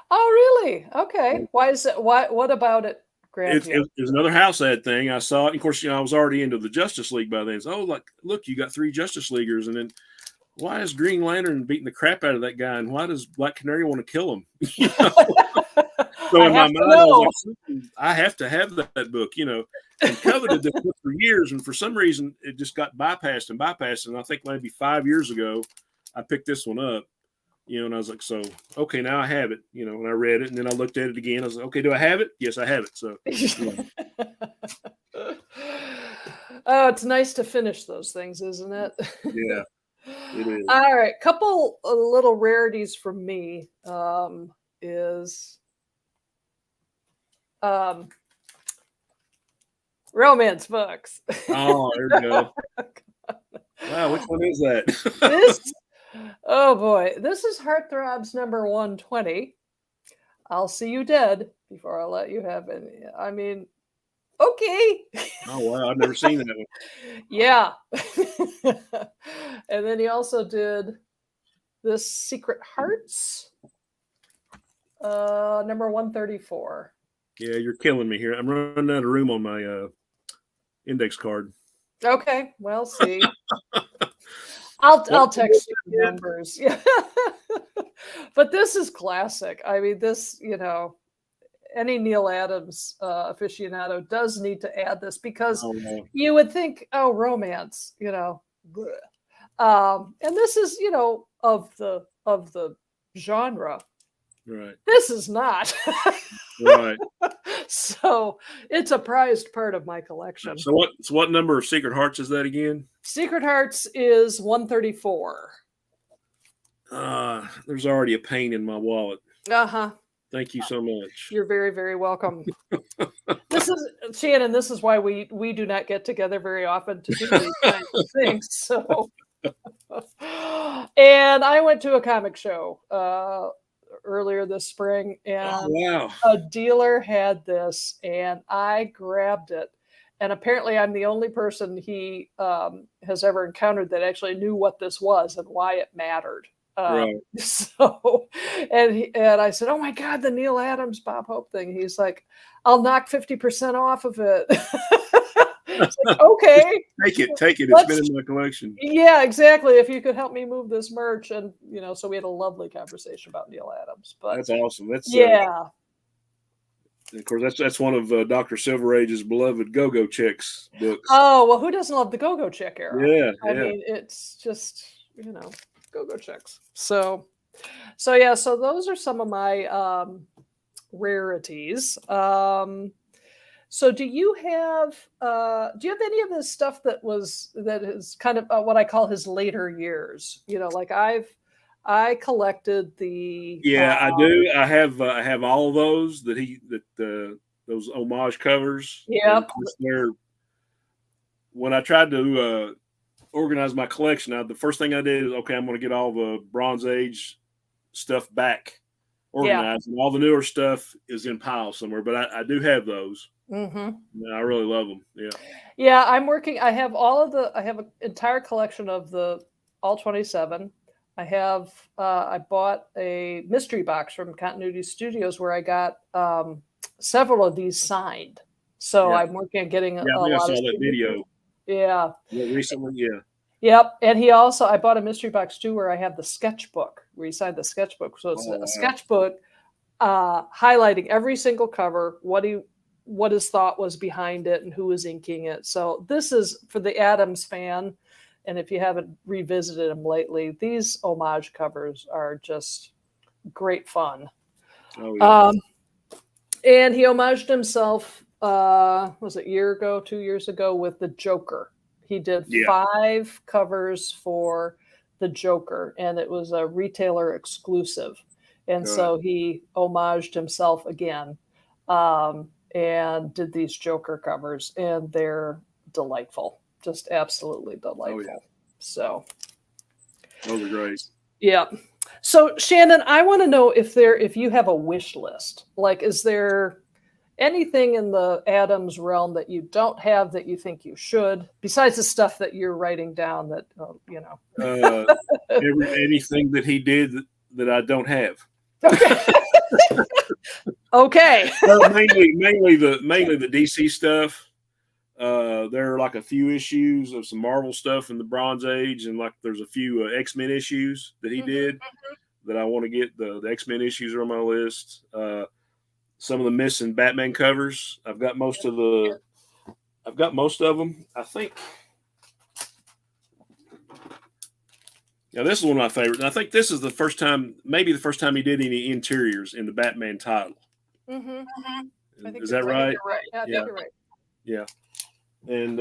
Oh, really? Okay. Why is it? What about it grabbed you? It's another house ad thing. I saw it. Of course, I was already into the Justice League by then. So, like, look, you got 3 Justice Leaguers. And then why is Green Lantern beating the crap out of that guy? And why does Black Canary want to kill him? So I in my have mind, to I know. was like, I have to have that book, and coveted this book for years. And for some reason, it just got bypassed. And I think maybe 5 years ago, I picked this one up. And I was like, so, okay, now I have it, and I read it and then I looked at it again. I was like, okay, do I have it? Yes, I have it. So, Oh, it's nice to finish those things, isn't it? yeah, it is. All right. Couple little rarities from me is romance books. Oh, there we go. Wow, which one is that? This, oh boy, this is Heartthrobs number 120. I'll see you dead before I let you have any. I mean, okay. Oh, wow, I've never seen that one. Yeah. And then he also did this Secret Hearts, number 134. Yeah, you're killing me here. I'm running out of room on my index card. Okay, well, see. I'll text you numbers. Yeah. But this is classic. I mean, this, any Neal Adams aficionado does need to add this because you would think, oh, romance, bleh. And this is, of the genre. Right. This is not. Right. So it's a prized part of my collection. So what number of Secret Hearts is that again? Secret Hearts is 134. There's already a pain in my wallet. Uh-huh. Thank you so much. You're very, very welcome. This is Shannon. This is why we do not get together very often to do these kinds of things. So, and I went to a comic show earlier this spring, and a dealer had this, and I grabbed it. And apparently, I'm the only person he has ever encountered that actually knew what this was and why it mattered. Right. So, and I said, "Oh my God, the Neal Adams Bob Hope thing." He's like, "I'll knock 50% off of it." It's like, okay, take it. It's been in my collection. Yeah, exactly. If you could help me move this merch, and so we had a lovely conversation about Neal Adams. But that's awesome. That's of course, that's one of Dr. Silverage's beloved Go-Go Chicks books. Oh well, who doesn't love the Go-Go Chick era? Yeah, I mean, it's just Go-Go Chicks. So yeah. So those are some of my rarities. So do you have any of this stuff that is kind of what I call his later years? Like I collected the I do. I have all of those those homage covers. Yep. When I tried to organize my collection, the first thing I did is, okay, I'm going to get all the Bronze Age stuff back organized, and all the newer stuff is in piles somewhere. But I do have those. Mm-hmm. I really love them. Yeah. I have an entire collection of the all 27. I bought a mystery box from Continuity Studios where I got several of these signed. So I'm working on getting I saw that video. Yeah. Recently, yeah. Yep. And I bought a mystery box too where I have the sketchbook where he signed the sketchbook. So it's a sketchbook highlighting every single cover, what his thought was behind it and who was inking it. So this is for the Adams fan. And if you haven't revisited them lately, these homage covers are just great fun. Oh, yeah. And he homaged himself, was it 2 years ago, with the Joker. He did 5 covers for the Joker, and it was a retailer exclusive. And so he homaged himself again. and did these Joker covers, and they're delightful, just absolutely delightful. Oh yeah, So those are great. yeah. So Shannon, I want to know if you have a wish list. Like, is there anything in the Adams realm that you don't have that you think you should, besides the stuff that you're writing down that you know? Uh, anything that he did that I don't have. Okay. Okay. Mainly the DC stuff. There are like a few issues of some Marvel stuff in the Bronze Age, and like there's a few X-Men issues that he did that I want to get. The X-Men issues are on my list. Some of the missing Batman covers. I've got most of them. I think. Now this is one of my favorites. And I think this is the first time he did any interiors in the Batman title. Is that right? You're right. Yeah, I think you're right. Yeah. And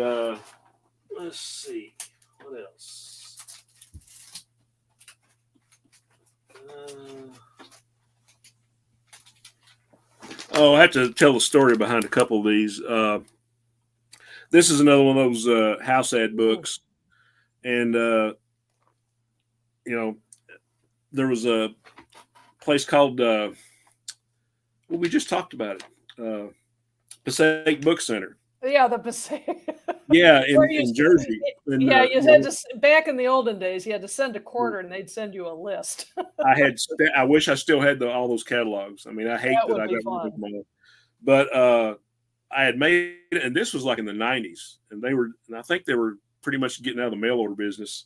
let's see what else. I have to tell the story behind a couple of these. This is another one of those house ad books, and there was a place called we just talked about it, Passaic Book Center. Yeah, the Passaic. Yeah, in Jersey. You had to, back in the olden days, you had to send a quarter, and they'd send you a list. I wish I still had all those catalogs. I mean, I hate that I got rid of them all. But I had made it, and this was like in the '90s, and I think they were pretty much getting out of the mail order business.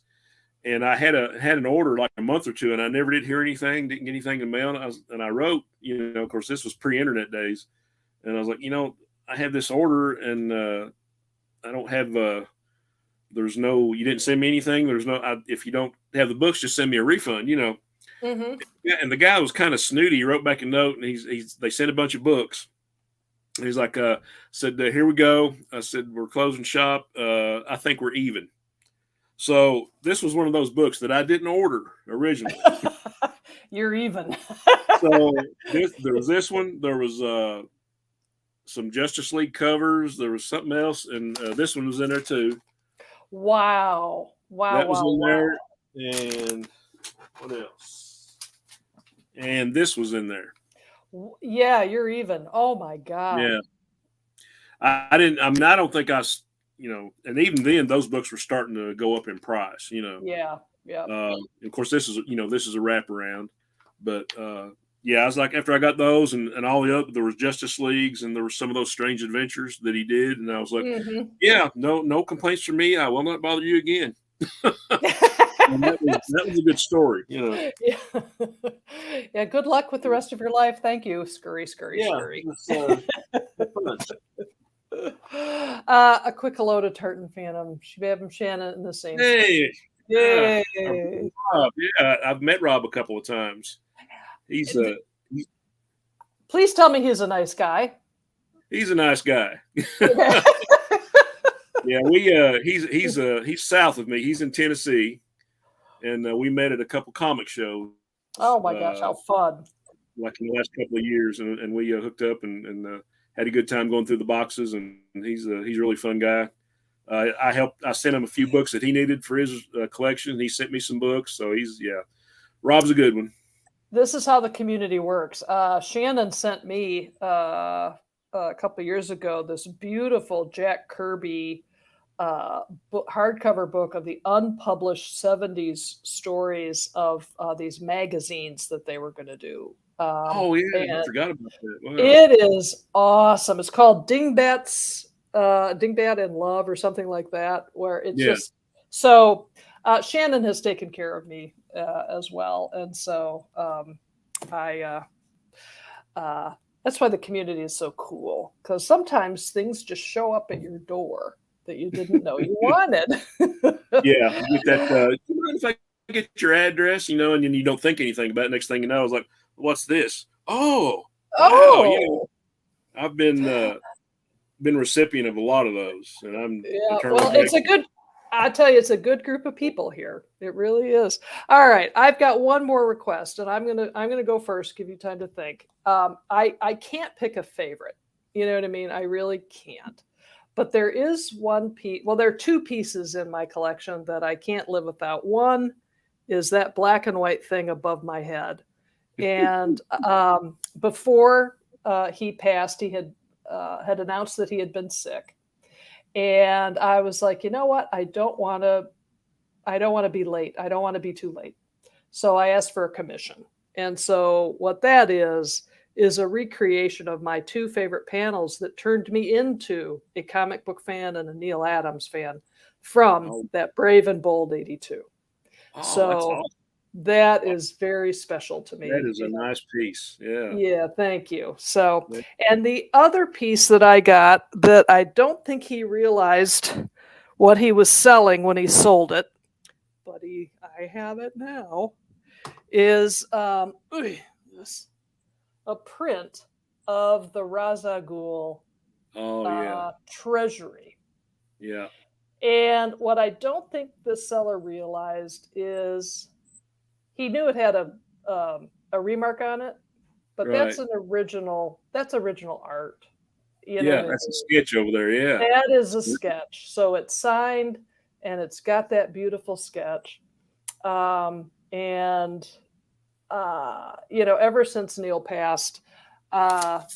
And I had an order like a month or two, and I never did hear anything, didn't get anything in the mail. And I wrote, of course, this was pre-internet days, and I was like, I have this order, and I don't have you didn't send me anything. If you don't have the books, just send me a refund, Yeah, and the guy was kind of snooty. He wrote back a note, and they sent a bunch of books. And he's like, said, here we go. I said, we're closing shop. I think we're even. So this was one of those books that I didn't order originally. You're even. So there was this one. There was some Justice League covers. There was something else, and this one was in there too. Wow! That was in there, and what else? And this was in there. Yeah, you're even. Oh my God! Yeah, I didn't. I mean, I don't think I. And even then, those books were starting to go up in price. Yeah. Of course, this is a wraparound, but yeah, I was like, after I got those and all the other, there was Justice Leagues, and there were some of those Strange Adventures that he did, and I was like, yeah, no complaints from me. I will not bother you again. that was a good story, Yeah. Yeah. Good luck with the rest of your life. Thank you. Scurry. A quick hello to Tartan Phantom, Shbab and Shannon in the same. Hey, yay! Rob, yeah, I've met Rob a couple of times. Please tell me he's a nice guy. He's a nice guy. Yeah, he's south of me. He's in Tennessee, and we met at a couple comic shows. Oh my gosh, how fun! Like in the last couple of years, and we hooked up and had a good time going through the boxes, and he's a really fun guy. I sent him a few books that he needed for his collection. He sent me some books, so Rob's a good one. This is how the community works. Shannon sent me a couple of years ago this beautiful Jack Kirby hardcover book of the unpublished 70s stories of these magazines that they were going to do. I forgot about that. Wow. It is awesome. It's called Dingbat in Love or something like that, where it's just so Shannon has taken care of me as well. And so that's why the community is so cool, because sometimes things just show up at your door that you didn't know you wanted. Yeah, you get that. You mind if I get your address? And then you don't think anything about it. Next thing you know, I was like, what's this? Oh, wow, I've been recipient of a lot of those, and I'm well, it's a good I tell you, it's a good group of people here. It really is. All right, I've got one more request, and I'm gonna go first. Give you time to think. I can't pick a favorite. You know what I mean? I really can't. But there is one piece. Well, there are two pieces in my collection that I can't live without. One is that black and white thing above my head. And before he passed, he had announced that he had been sick, and I was like, you know what? I don't want to be late. I don't want to be too late. So I asked for a commission. And so what that is a recreation of my two favorite panels that turned me into a comic book fan and a Neal Adams fan from Oh, that Brave and Bold 82. that's So awesome. that is very special to That me. is a nice piece. Yeah. Yeah, thank you. So, Yeah. and the other piece that I got that I don't think he realized what he was selling when he sold it, but I have it now, is this a print of the Razagul Oh yeah. treasury. Yeah. And what I don't think the seller realized is he knew it had a remark on it, but Right. that's original art. You know Yeah. what I That's a mean? sketch over there. Yeah. That is a sketch. So it's signed and it's got that beautiful sketch. And ever since Neil passed,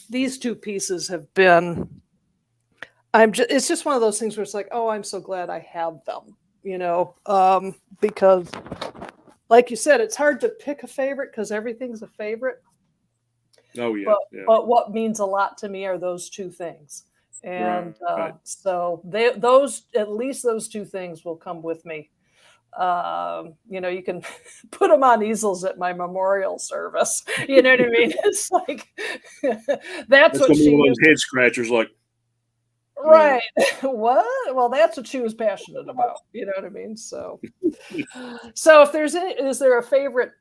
these two pieces have been it's just one of those things where it's like, oh, I'm so glad I have them, because like you said, it's hard to pick a favorite because everything's a favorite. Oh yeah. But Yeah. but what means a lot to me are those two things. Right. And Right. so those at least those two things will come with me. You can put them on easels at my memorial service. You know what I mean? It's like that's That's what gonna be she one of was. those head scratchers. Like, Right. What? Well, that's what she was passionate about. You know what I mean? So if is there a favorite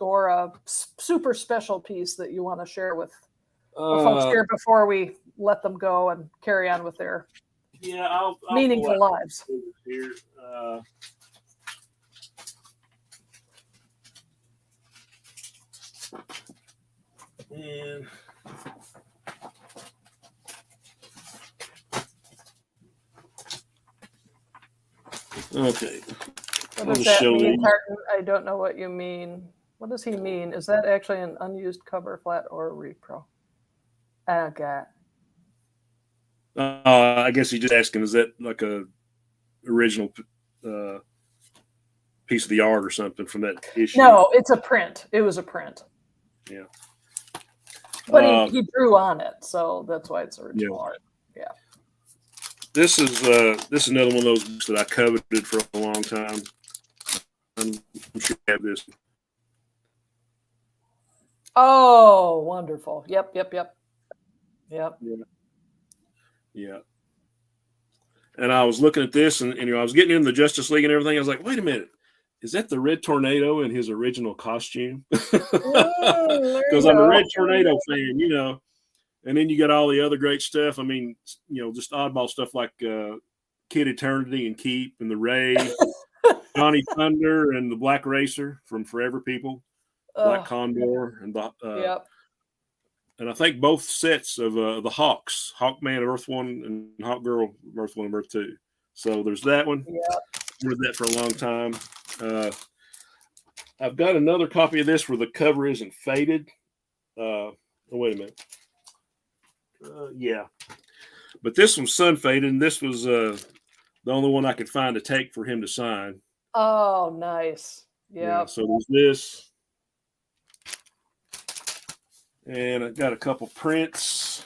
or a super special piece that you want to share with the folks uh, here before we let them go and carry on with their yeah, I'll pull meaningful out lives? here. And okay, What I'll does just that show mean, these. Tartan? I don't know what you mean. What does he mean? Is that actually an unused cover flat or a repro? Okay. I guess he's just asking, is that like a original uh, piece of the art or something from that issue? No, it's a print. It was a print. Yeah. But he drew on it, so that's why it's original Yeah. art. Yeah. This is another one of those books that I coveted for a long time. I'm sure you have this. Oh, wonderful. Yep. Yeah. Yeah. And I was looking at this, and I was getting into the Justice League and everything. I was like, wait a minute, is that the Red Tornado in his original costume? Because There you I'm a go. Red Tornado fan, And then you got all the other great stuff. I mean, just oddball stuff like Kid Eternity and Keep and the Ray, Johnny Thunder and the Black Racer from Forever People, Black Condor, and Yep. and I think both sets of the Hawks, Hawkman of Earth 1 and Hawkgirl of Earth 1 and Earth 2. So there's that one. Yep. Read that for a long time. I've got another copy of this where the cover isn't faded. Wait a minute. Yeah. But this one's sun faded, and this was the only one I could find to take for him to sign. Oh, nice. Yeah. Yep. So there's this. And I got a couple prints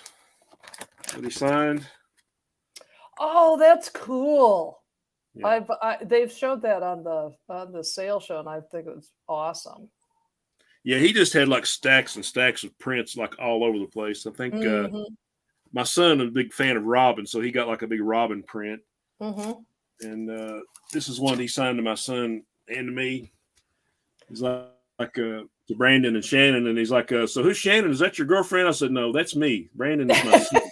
that he signed. Oh, that's cool. Yeah. They've showed that on the sale show, and I think it was awesome. Yeah, he just had like stacks and stacks of prints like all over the place. I think my son is a big fan of Robin, so he got like a big Robin print. Mm-hmm. And this is one he signed to my son and to me. He's like to Brandon and Shannon, and he's like, so who's Shannon? Is that your girlfriend? I said, no, that's me. Brandon is my son.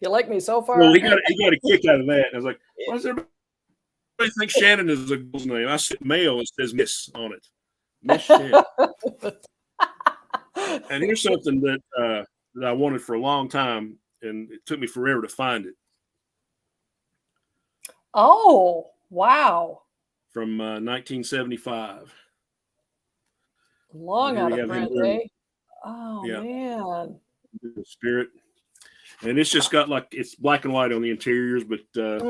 You like me so far? Well, he got a kick out of that. And I was like, why does everybody think Shannon is a girl's name? I said male. It says Miss on it. Miss Shannon. And here's something that I wanted for a long time, and it took me forever to find it. Oh, wow. From 1975. Long out of print, eh? Oh, yeah, man. the Spirit. And it's just got like, it's black and white on the interiors, but got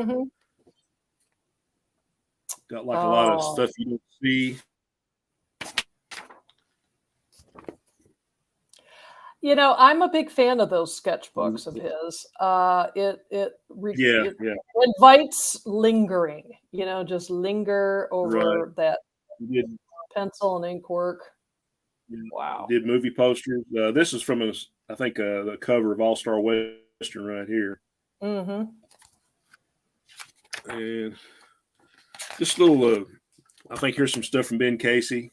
like a lot of stuff you don't see. You know, I'm a big fan of those sketchbooks of his. It invites lingering, you know, just linger over that pencil and ink work. Wow. Did movie posters. This is from, I think, the cover of All Star Western right here. Mm-hmm. And just a little, I think here's some stuff from Ben Casey.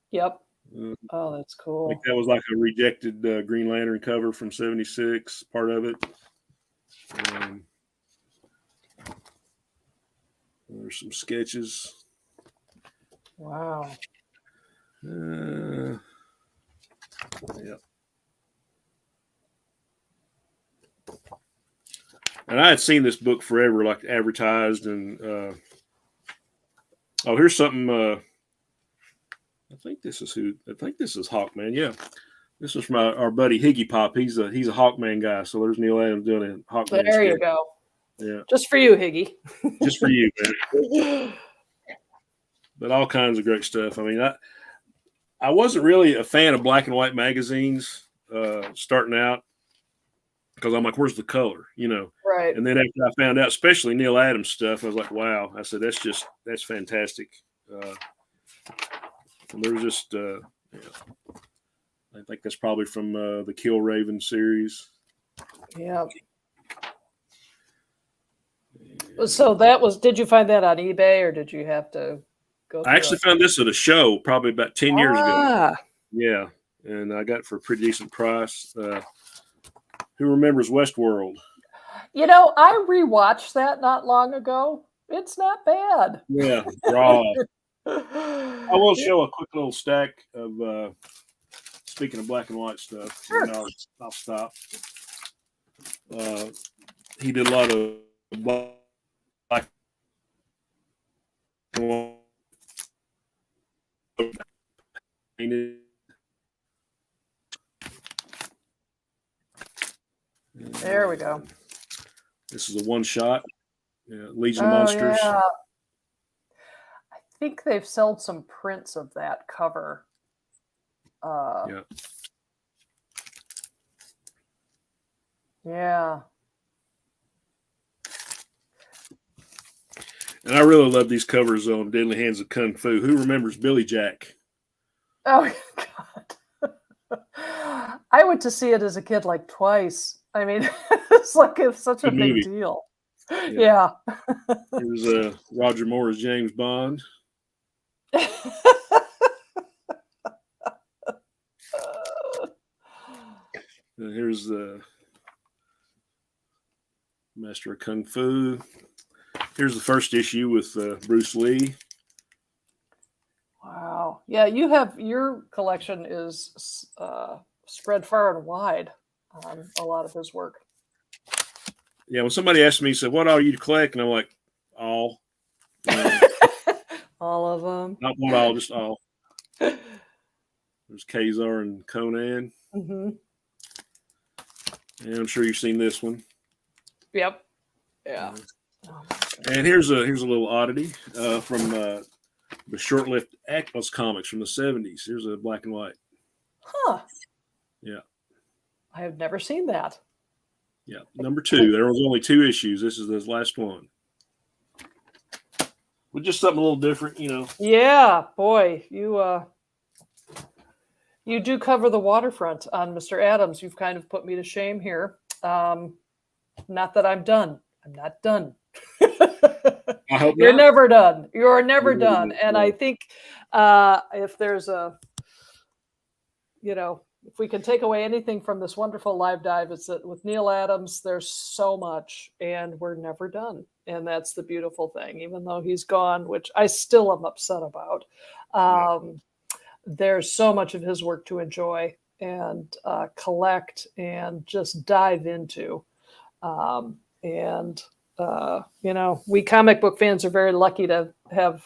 Yep. Oh, that's cool. I think that was like a rejected Green Lantern cover from '76, part of it. There's some sketches. Wow. Yeah. And I had seen this book forever, like advertised, and here's something. I think this is Hawkman. Yeah, this is from our buddy Higgy Pop. He's a Hawkman guy. So there's Neal Adams doing a Hawkman. There you go. Yeah, just for you, Higgy. Just for you, man. But all kinds of great stuff. I mean, I wasn't really a fan of black and white magazines starting out, because I'm like, where's the color, you know? Right. And then after I found out, especially Neal Adams stuff, I was like, wow. I said, that's fantastic. And there was just, I think that's probably from the Kill Raven series. Yeah. So did you find that on eBay, or did you have to go? I actually found this at a show probably about 10 years ago. Yeah. And I got it for a pretty decent price. Who remembers Westworld? You know, I rewatched that not long ago. It's not bad. Yeah, raw. I will show a quick little stack of, speaking of black and white stuff. Sure. And I'll stop. He did a lot of black and white. There we go. This is a one shot. Legion of Monsters. Yeah. I think they've sold some prints of that cover. Yeah. And I really love these covers on Deadly Hands of Kung Fu. Who remembers Billy Jack? Oh, God. I went to see it as a kid like twice. I mean, it's such a big deal. Yeah. Here's Roger Moore as James Bond. And here's the Master of Kung Fu. Here's the first issue with Bruce Lee. Wow. Yeah, your collection is spread far and wide on a lot of his work. Yeah, when somebody asked me, said, what all you collect? And I'm like, all. All of them. Not one all, just all. There's Kazar and Conan. Mm-hmm. And I'm sure you've seen this one. Yep. Yeah. And here's a little oddity from the short-lived Atlas comics from the 70s. Here's a black and white. Huh. Yeah. I have never seen that. Yeah. Number 2. There was only 2 issues. This is the last one. With just something a little different, you know. Yeah, boy, you do cover the waterfront on Mr. Adams. You've kind of put me to shame here. Not that I'm done. I'm not done. I hope You're not. never done. You're never done. And I think if there's if we can take away anything from this wonderful live dive, it's that with Neal Adams, there's so much and we're never done. And that's the beautiful thing, even though he's gone, which I still am upset about. There's so much of his work to enjoy and collect and just dive into. We comic book fans are very lucky to have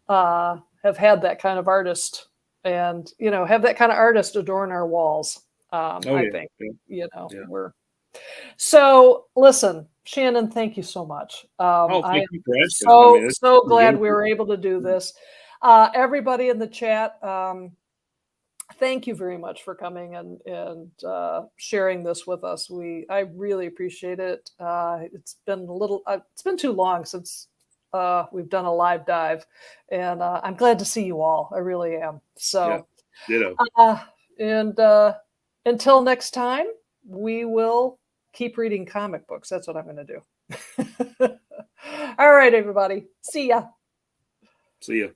had that kind of artist and, have that kind of artist adorn our walls. I think, we're. So listen, Shannon, thank you so much. Thank you for asking. So glad we were able to do this. Everybody in the chat, thank you very much for coming and sharing this with us. I really appreciate it. It's been too long since we've done a live dive, and I'm glad to see you all. I really am. So, ditto. And until next time, we will keep reading comic books. That's what I'm going to do. All right, everybody. See ya. See ya.